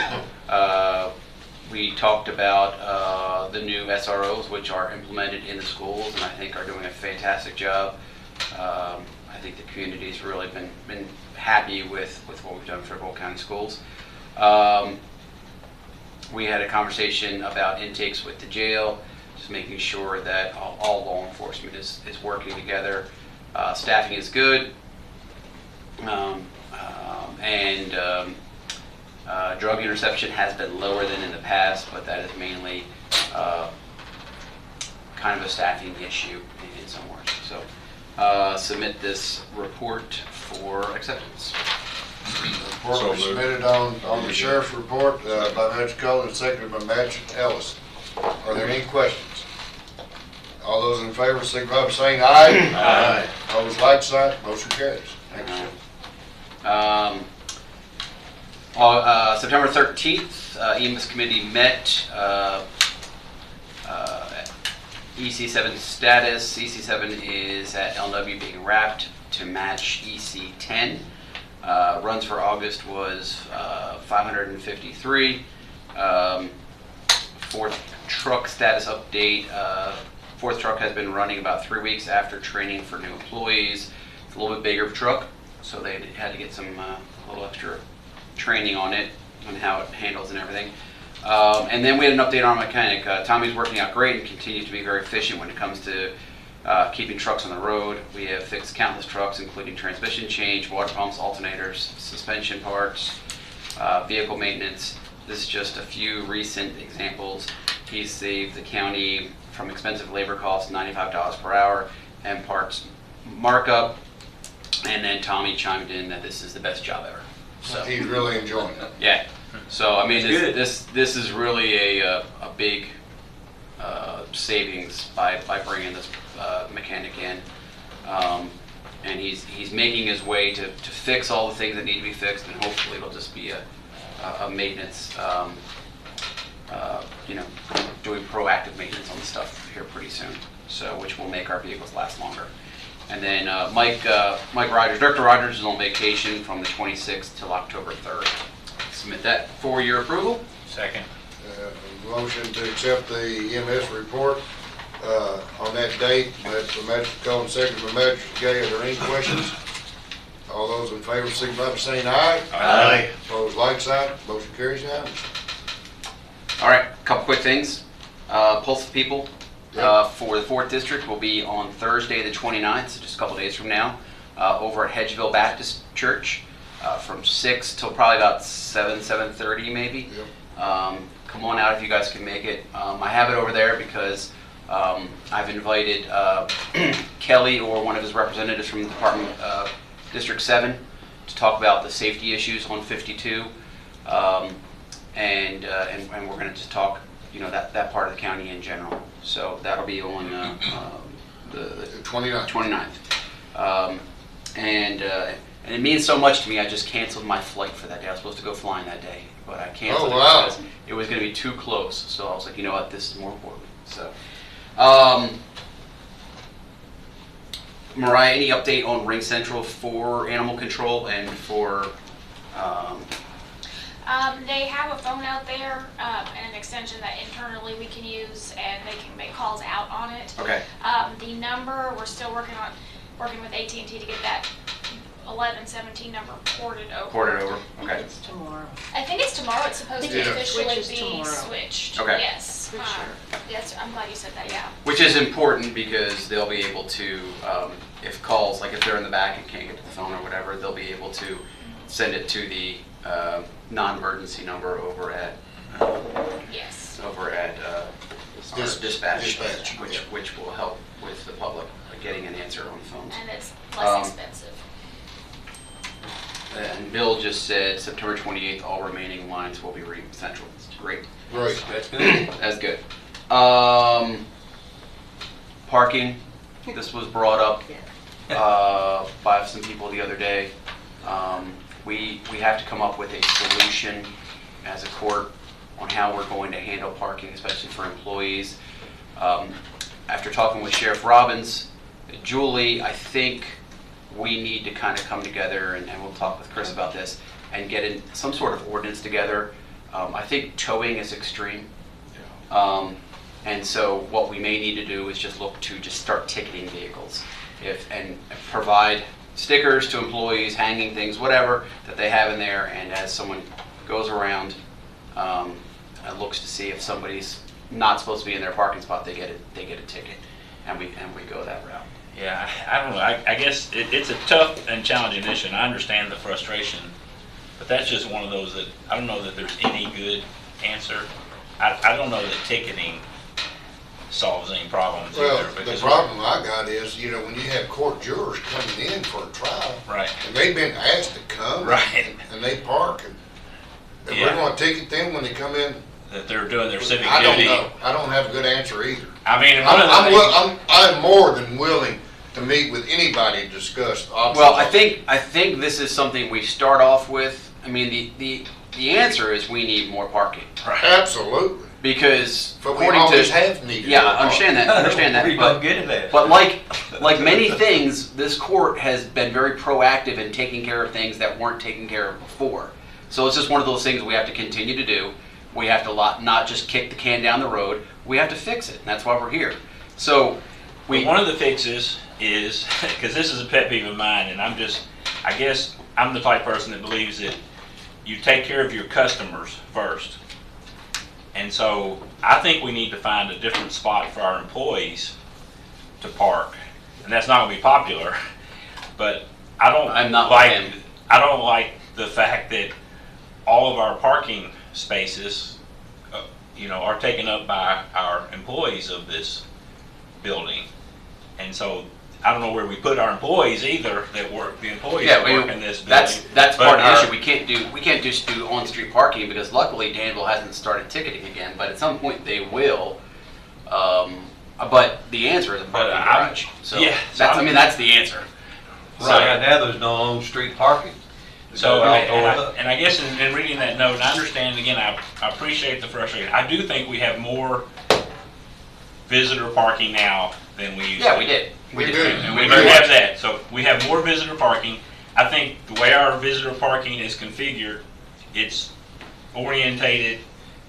We talked about the new SROs, which are implemented in the schools, and I think are doing a fantastic job. I think the community's really been happy with what we've done for Boyle County schools. We had a conversation about intakes with the jail, just making sure that all law enforcement is working together. Staffing is good, and drug interception has been lower than in the past, but that is mainly kind of a staffing issue in some words. So submit this report for acceptance. The report was submitted on the sheriff's report by Magistrate Cullen and seconded by Magistrate Ellis. Are there any questions? All those in favor signify by saying aye. Aye. Opposed, like sign. Motion carries. Thank you. September 13th, EMS committee met. EC7 status. EC7 is at LW being wrapped to match EC10. Runs for August was 553. Fourth truck status update. Fourth truck has been running about 3 weeks after training for new employees. It's a little bit bigger truck, so they had to get some a little extra training on it and how it handles and everything. And then we had an update on our mechanic. Tommy's working out great and continues to be very efficient when it comes to keeping trucks on the road. We have fixed countless trucks, including transmission change, water pumps, alternators, suspension parts, vehicle maintenance. This is just a few recent examples. He's saved the county from expensive labor costs, $95 per hour, and parts markup. And then Tommy chimed in that this is the best job ever. So He's really enjoying it. yeah. So I mean, this is really a big savings by bringing this mechanic in. he's making his way to fix all the things that need to be fixed, and hopefully it'll just be a maintenance, doing proactive maintenance on the stuff here pretty soon, so which will make our vehicles last longer. And then Mike Rogers, Director Rogers is on vacation from the 26th till October 3rd. Submit that for your approval. Second. Motion to accept the EMS report on that date. That's for Magistrate Cullen, second by Magistrate Gay. Are there any questions? All those in favor signify by saying aye. Aye. Opposed, like sign. Motion carries unanimously. All right, a couple quick things. Pulse of People for the 4th District will be on Thursday the 29th, so just a couple days from now, over at Hedgeville Baptist Church from 6 till probably about 7:30 maybe. Yep. Come on out if you guys can make it. I have it over there because I've invited Kelly or one of his representatives from the Department District 7 to talk about the safety issues on 52. And we're going to just talk, that part of the county in general. So that'll be on the 29th. And it means so much to me, I just canceled my flight for that day. I was supposed to go flying that day, but I canceled it because it was going to be too close. So I was like, you know what, this is more important. So, Mariah, any update on Ring Central for animal control and for... They have a phone out there and an extension that internally we can use, and they can make calls out on it. Okay. The number, we're still working with AT&T to get that 1117 number ported over. Okay. It's tomorrow. I think it's tomorrow. It's supposed to officially Switches be tomorrow. switched. Okay. Yes. For sure. Yes, I'm glad you said that. Yeah. Which is important because they'll be able to, if calls, like if they're in the back and can't get to the phone or whatever, they'll be able to send it to the non-emergency number over at Yes. our dispatch, yeah. which will help with the public getting an answer on the phones. And it's less expensive. And Bill just said September 28th, all remaining lines will be Ring Central. It's great. Great. That's good. That's good. Parking. This was brought up by some people the other day. We have to come up with a solution as a court on how we're going to handle parking, especially for employees. After talking with Sheriff Robbins, Julie, I think we need to kind of come together, and we'll talk with Chris about this, and get in some sort of ordinance together. I think towing is extreme. And so what we may need to do is just look to just start ticketing vehicles and provide stickers to employees, hanging things, whatever that they have in there, and as someone goes around and looks to see if somebody's not supposed to be in their parking spot, they get a ticket, and we go that route. Yeah, I don't know. I guess it's a tough and challenging issue, and I understand the frustration, but that's just one of those that I don't know that there's any good answer. I don't know that ticketing solves any problems Well, either. the problem I got is, when you have court jurors coming in for a trial, Right. and they've been asked to come, Right. and they park, and we're going to ticket them when they come in. That they're doing their civic I don't duty. know. I don't have a good answer either. I mean, one of the things, I'm more than willing to meet with anybody to discuss options. Well, I think this is something we start off with. I mean, the answer is we need more parking. Absolutely. Because But we according always to have needed yeah, more I understand that. I understand that. Where you gonna get it at? But like many things, this court has been very proactive in taking care of things that weren't taken care of before. So it's just one of those things we have to continue to do. We have to not just kick the can down the road. We have to fix it, and that's why we're here. So one of the fixes is, because this is a pet peeve of mine, and I guess I'm the type of person that believes that you take care of your customers first. And so I think we need to find a different spot for our employees to park. And that's not going to be popular, but I don't like the fact that all of our parking spaces, are taken up by our employees of this building. And so I don't know where we put our employees either that work. The employees that work in this building. That's part of the issue. We can't just do on-street parking because luckily Danville hasn't started ticketing again. But at some point they will. But the answer is a parking garage. So that's the answer. Right now, there's no on-street parking. So, Don't and I guess in reading that note, and I understand, again, I appreciate the frustration. I do think we have more visitor parking now than we used to. Yeah, we did. We do. And we do have that. So we have more visitor parking. I think the way our visitor parking is configured, it's orientated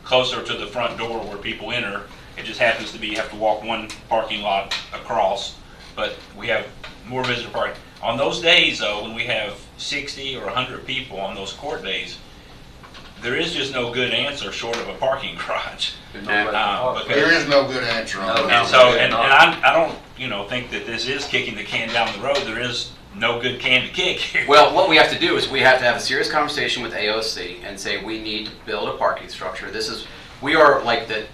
closer to the front door where people enter. It just happens to be you have to walk one parking lot across, but we have more visitor parking. On those days, though, when we have 60 or 100 people on those court days, there is just no good answer short of a parking garage. There is no good answer on And that. so, and I don't, think that this is kicking the can down the road. There is no good can to kick here. Well, what we have to do is we have to have a serious conversation with AOC and say we need to build a parking structure. We are like the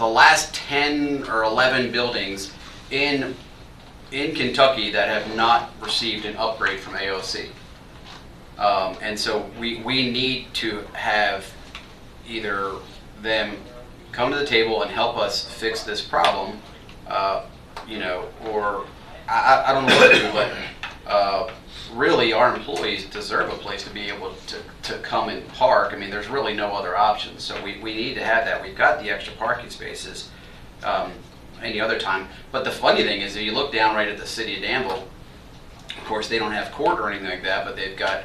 last 10 or 11 buildings in Kentucky that have not received an upgrade from AOC. And so we need to have either them come to the table and help us fix this problem, or I don't know what to do, but really our employees deserve a place to be able to come and park. I mean, there's really no other option. So we need to have that. We've got the extra parking spaces any other time. But the funny thing is, if you look down right at the city of Danville, of course, they don't have court or anything like that, but they've got,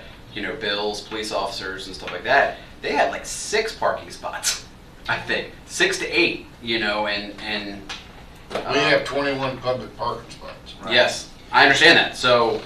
bills, police officers and stuff like that. They had like 6 parking spots, I think. 6 to 8, and We have 21 public parking spots. Right? Yes, I understand that. So,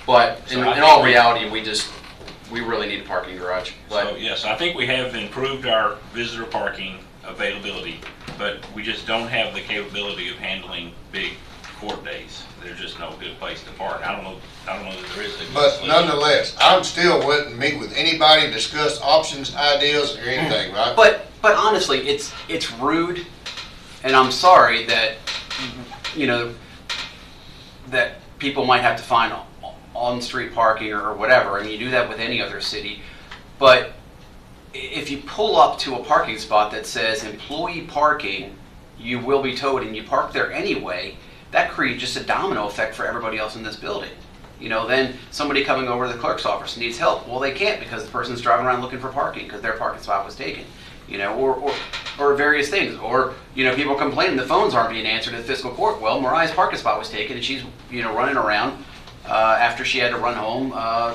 but in all reality, we really need a parking garage. But So, yes, I think we have improved our visitor parking availability, but we just don't have the capability of handling big court days. There's just no good place to park. I don't know that there is a good But solution. nonetheless, I'm still willing to meet with anybody, discuss options, ideas, or anything, right? But honestly, it's rude, and I'm sorry that that people might have to find on-street parking or whatever. I mean, you do that with any other city, but if you pull up to a parking spot that says employee parking, you will be towed, and you park there anyway, that creates just a domino effect for everybody else in this building. Then somebody coming over to the clerk's office needs help. Well, they can't because the person's driving around looking for parking because their parking spot was taken. Or various things. Or, people complaining the phones aren't being answered at fiscal court. Well, Mariah's parking spot was taken and she's, running around after she had to run home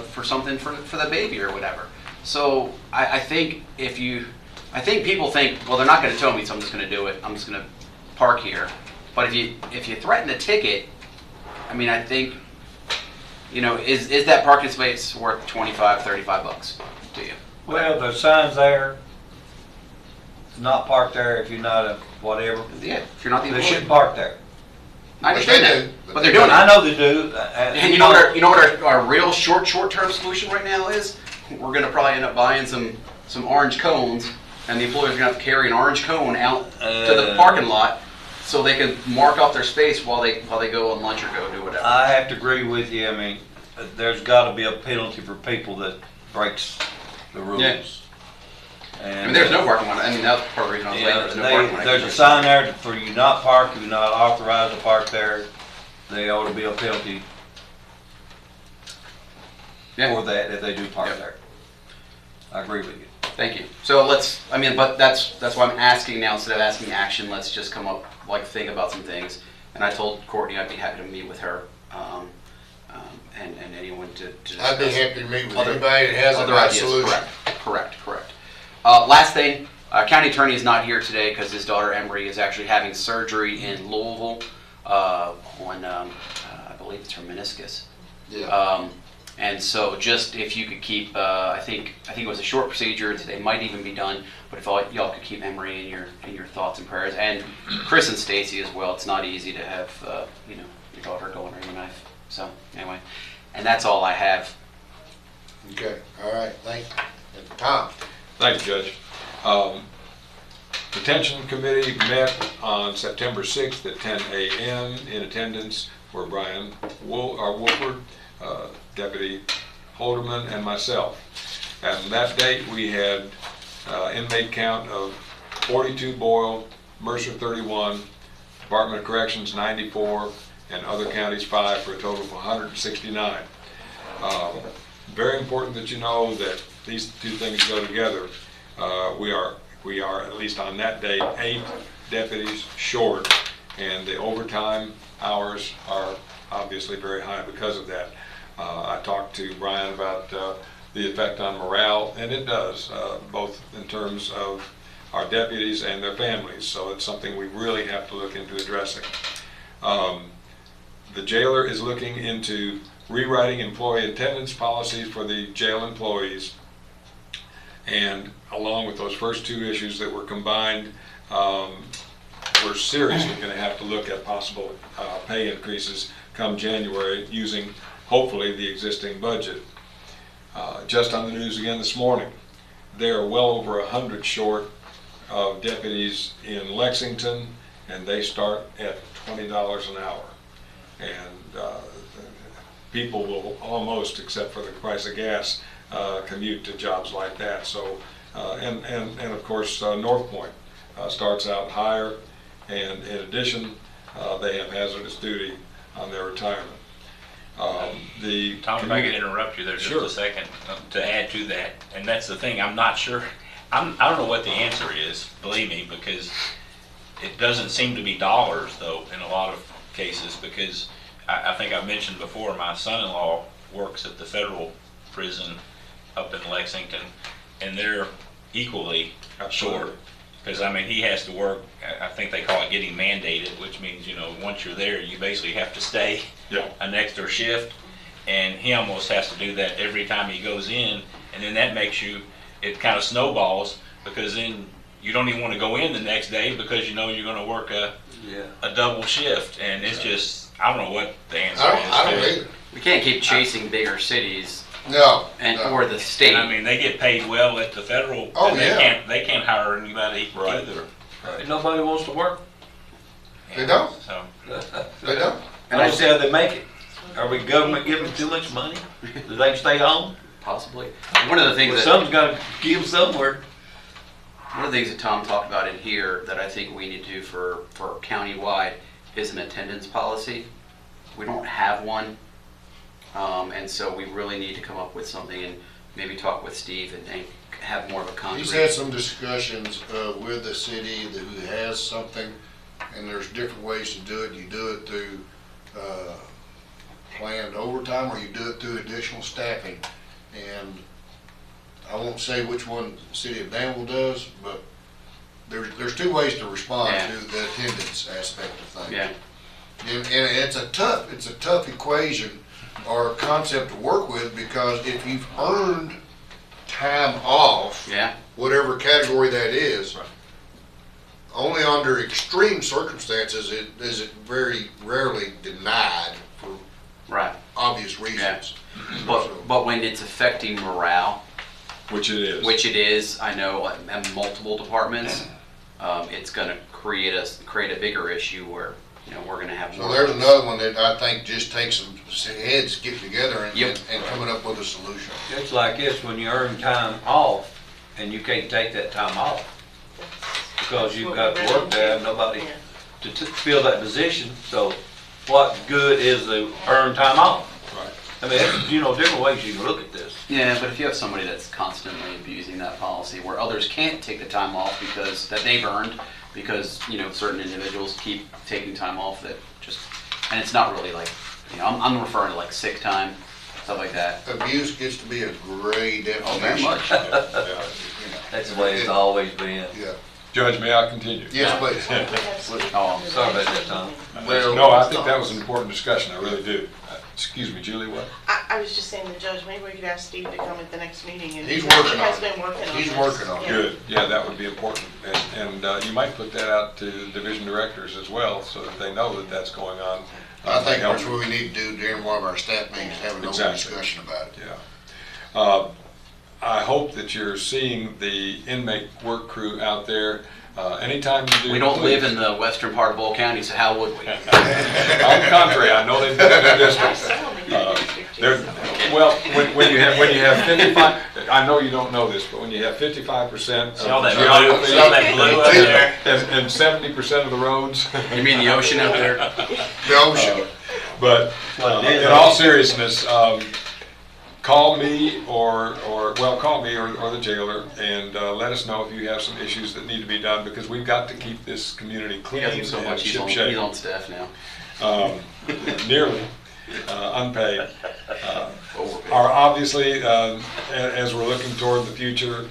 for something for the baby or whatever. So I think people think, well, they're not going to tow me, so I'm just going to do it. I'm just going to park here. But if you threaten a ticket, I mean, I think, is that parking space worth $25, $35 to you? Well, there's signs there. Not park there if you're not a whatever. Yeah, if you're not the They employee. shouldn't park there. I understand But they that, do. but they're doing it. I know they do. And you know what our real short-term solution right now is? We're gonna probably end up buying some orange cones, and the employees are gonna have to carry an orange cone out to the parking lot so they can mark off their space while they go on lunch or go do whatever. I have to agree with you. I mean, there's got to be a penalty for people that breaks the rules. Yeah. And, I mean, there's no parking lot. I mean, that's part of the reason I was late. There's no parking lot. there's a sign there for you not park. If you're not authorized to park there, there ought to be a penalty for that if they do park there. I agree with you. Thank you. So but that's why I'm asking now, instead of asking action, let's just come up, think about some things. And I told Courtney I'd be happy to meet with her, and anyone to discuss. I'd be happy to meet with anybody that has a other nice ideas. solution. Correct. Last thing, county attorney is not here today because his daughter Emery is actually having surgery in Louisville on, I believe it's her meniscus. Yeah. And so just if you could keep, I think it was a short procedure. They might even be done, but if y'all could keep Emery in your thoughts and prayers, and Chris and Stacy as well. It's not easy to have your daughter go under the knife. So anyway, and that's all I have. Okay, all right, thank you. Tom? Thank you, Judge. Detention Committee met on September 6th at 10 a.m. In attendance were Brian Wolford, Deputy Holderman, and myself. And that date we had inmate count of 42 Boyle, Mercer 31, Department of Corrections 94, and other counties 5 for a total of 169. Very important that you know that these two things go together. We are, at least on that day, 8 deputies short, and the overtime hours are obviously very high because of that. I talked to Brian about the effect on morale, and it does, both in terms of our deputies and their families, so it's something we really have to look into addressing. The jailer is looking into rewriting employee attendance policies for the jail employees, and along with those first 2 issues that were combined, we're seriously going to have to look at possible pay increases come January using hopefully the existing budget. Just on the news again this morning, there are well over 100 short of deputies in Lexington, and they start at $20 an hour. And people will almost, except for the price of gas, commute to jobs like that. So, and of course, North Point starts out higher, and in addition, they have hazardous duty on their retirement. Tom, if I could interrupt you there just a second to add to that, and that's the thing, I'm not sure, I don't know what the answer is, believe me, because it doesn't seem to be dollars though in a lot of cases, because I think I mentioned before, my son-in-law works at the federal prison up in Lexington, and they're equally short. Because, I mean, he has to work, I think they call it getting mandated, which means, you know, once you're there, you basically have to stay an extra shift. And he almost has to do that every time he goes in. And then that makes you, it kind of snowballs, because then you don't even want to go in the next day because you know you're going to work a double shift. And it's just, I don't know what the answer is. I don't either. We can't keep chasing bigger cities. No. Or the state. And, I mean, they get paid well at the federal. Oh, and they can't hire anybody either. And nobody wants to work. They don't. So. They don't. And I see how they make it. Are we government giving too much money? Do they stay home? Possibly. One of the things Well, something's got to give somewhere. One of the things that Tom talked about in here that I think we need to do for countywide is an attendance policy. We don't have one. And so we really need to come up with something and maybe talk with Steve and have more of a concrete. He's had some discussions with the city who has something, and there's different ways to do it. You do it through planned overtime, or you do it through additional staffing. And I won't say which one the city of Danville does, but there's 2 ways to respond to the attendance aspect of things. Yeah. And it's a tough equation or concept to work with, because if you've earned time off, whatever category that is, only under extreme circumstances is it very rarely denied for obvious reasons. But when it's affecting morale, which it is, I know at multiple departments, it's going to create a bigger issue where, you know, we're going to have more. So there's another one that I think just takes some heads getting together and coming up with a solution. It's like this, when you earn time off and you can't take that time off because you've got to work there, nobody to fill that position. So what good is the earned time off? I mean, you know, different ways you can look at this. Yeah, but if you have somebody that's constantly abusing that policy where others can't take the time off because that they've earned, because, you know, certain individuals keep taking time off that just, and it's not really like, you know, I'm referring to like sick time, stuff like that. Abuse gets to be a gray definition. Oh, very much. That's the way it's always been. Yeah. Judge, may I continue? Yes, please. Oh, I'm sorry about that, Tom. Well, no, I think that was an important discussion, I really do. Excuse me, Julie, what? I was just saying, the judge, maybe we could ask Steve to come at the next meeting. And He's working he has on been it. working on He's this. working on it. Good, yeah, that would be important. And you might put that out to division directors as well, so that they know that that's going on. I think that's what we need to do during one of our staff meetings, have an open discussion about it. Yeah. I hope that you're seeing the inmate work crew out there. Anytime you do. We don't live in the western part of Boyle County, so how would we? On the contrary, I know they do their districts. Well, when you have 55, I know you don't know this, but when you have 55% of the geography and 70% of the roads. You mean the ocean out there? The ocean. But in all seriousness, call me call me or the jailer and let us know if you have some issues that need to be done, because we've got to keep this community He clean does them so and much, he's shipshape. on staff now. Nearly unpaid. Overpaid. Are obviously, as we're looking toward the future,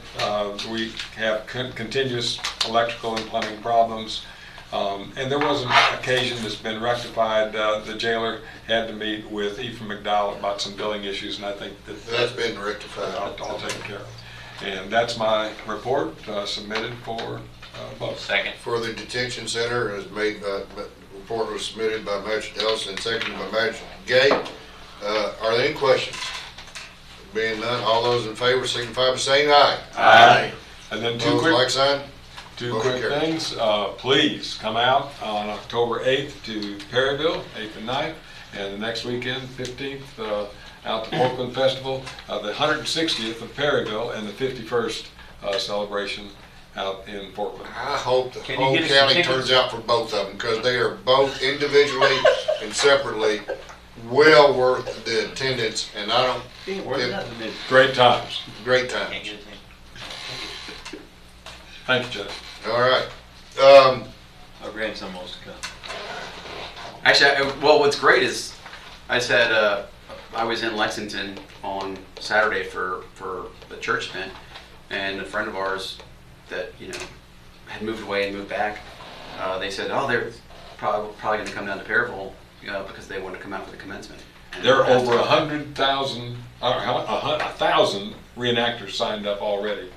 we have continuous electrical and plumbing problems. And there was an occasion that's been rectified. The jailer had to meet with Ephraim McDowell about some billing issues, and I think That's been rectified. I'll take care of. And that's my report submitted for vote. Second. For the detention center, as made by, report was submitted by Magistrate Ellison and seconded by Magistrate Gay. Are there any questions? Being none, all those in favor signify by saying aye. Aye. And then Opposed, like sign. two Motion quick carried. things. Please come out on October 8th to Perryville, 8th and 9th, and the next weekend, 15th, out to Portland Festival, the 160th of Perryville, and the 51st celebration out in Portland. I hope the Can you whole get us some county tickets? turns out for both of them, because they are both individually and separately well worth the attendance, and I don't, Great times. great time. Thank you, Judge. All right. Our grandson wants to come. Actually, well, what's great is I said I was in Lexington on Saturday for the church event, and a friend of ours that had moved away and moved back, they said, oh, they're probably going to come down to Perryville because they want to come out for the commencement. And There are that's- over 1,000 reenactors signed up already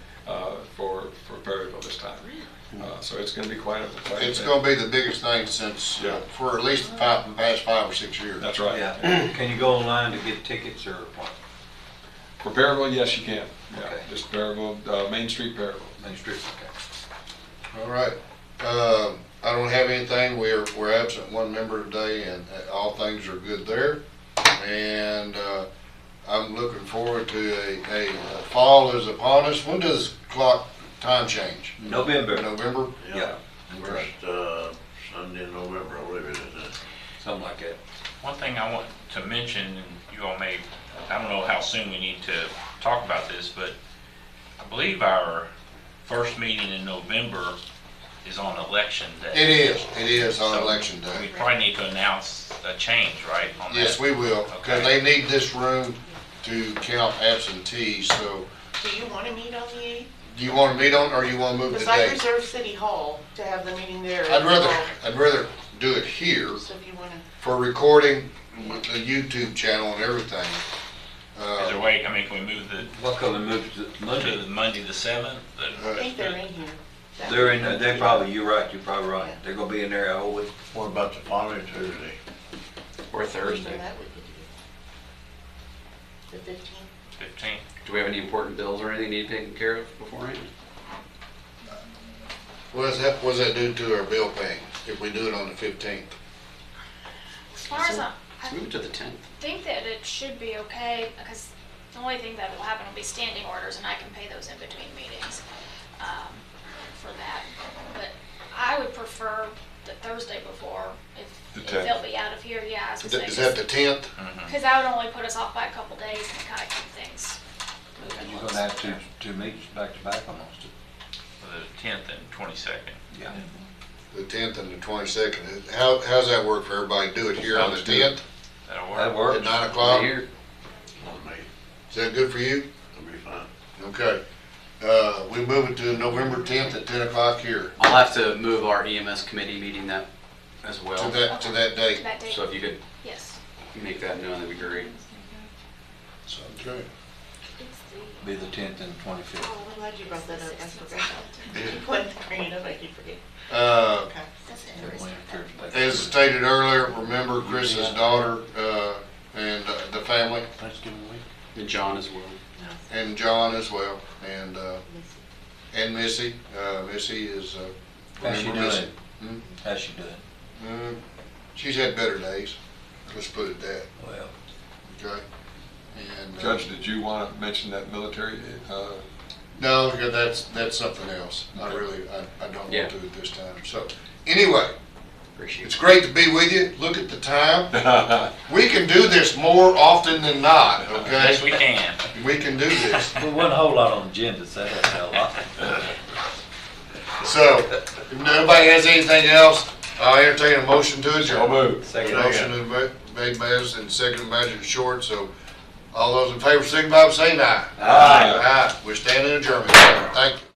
for Perryville this time. So it's going to be quite a It's event. going to be the biggest thing since, Yeah. for at least the past 5 or 6 years. That's right. Yeah. Can you go online to get tickets or what? For Perryville, yes, you can. Yeah, Okay. just Perryville, Main Street, Perryville. Main Street, okay. All right. I don't have anything. We're absent one member today, and all things are good there. And I'm looking forward to a fall is upon us. When does clock time change? November. November? Yeah. First Sunday in November, I believe it is. Something like that. One thing I want to mention, and you all may, I don't know how soon we need to talk about this, but I believe our first meeting in November is on election day. It is on So election We day. probably need to announce a change, right, on that? Yes, we will, because Okay. they need this room to count absentees, so Do you want to meet on the 8th? do you want to meet on, or you want to move the Because I date? reserved City Hall to have the meeting there. I'd rather do it here So if you want to. for recording with the YouTube channel and everything. Is there a way, I mean, can we move What color moves to to Monday? the Monday the 7th? I think they're in here. They're in, they're probably, you're probably right. They're gonna be in there all week. What about the following Tuesday? Or Thursday. That we could do. The 15th. 15th? Do we have any important bills or anything need taken care of beforehand? What does that do to our bill paying if we do it on the 15th? As far as I Move it to the 10th. think that it should be okay, because the only thing that will happen will be standing orders, and I can pay those in between meetings for that. But I would prefer the Thursday before, The if 10th. they'll be out of here, yeah. Is that the 10th? Because that would only put us off by a couple days and kind of keep things moving. You're gonna have two meetings back to back almost. The 10th and 22nd. Yeah. The 10th and the 22nd. How's that work for everybody? Do it here on the Sounds good. 10th That'll That work. at works. 9 o'clock? Here. On me, Is that good for you? it'll be fine. Okay. We move it to November 10th at 10 o'clock here, I'll have to move our EMS committee meeting that as well. to that date. That date, So if you could yes. make that known, that'd be great. Okay. Be the 10th and 25th. Oh, I'm glad you brought that up. I forgot. Keep wanting to bring it up, I keep forgetting. Okay. As stated earlier, remember Chris's daughter and the family, Thanksgiving week? And John as well. and John as well, and Missy. Missy is, How's she remember Missy? doing? Hmm? How's she doing? She's had better days, let's put it that, Well, okay? And, Judge, did you want to mention that military? no, because that's something else. I don't Yeah. want to at this time. So, anyway, Appreciate It's it. great to be with you. Look at the time. We can do this more often than not, okay? Yes, we can. We can do this. There wasn't a whole lot on the agenda, so that's a lot. So, if nobody has anything else, I'll entertain a motion to So adjourn. moved. Motion is made by us and seconded by Magistrate Short, so all those in favor signify by saying aye. Aye. Aye. We're standing adjourned. Thank you.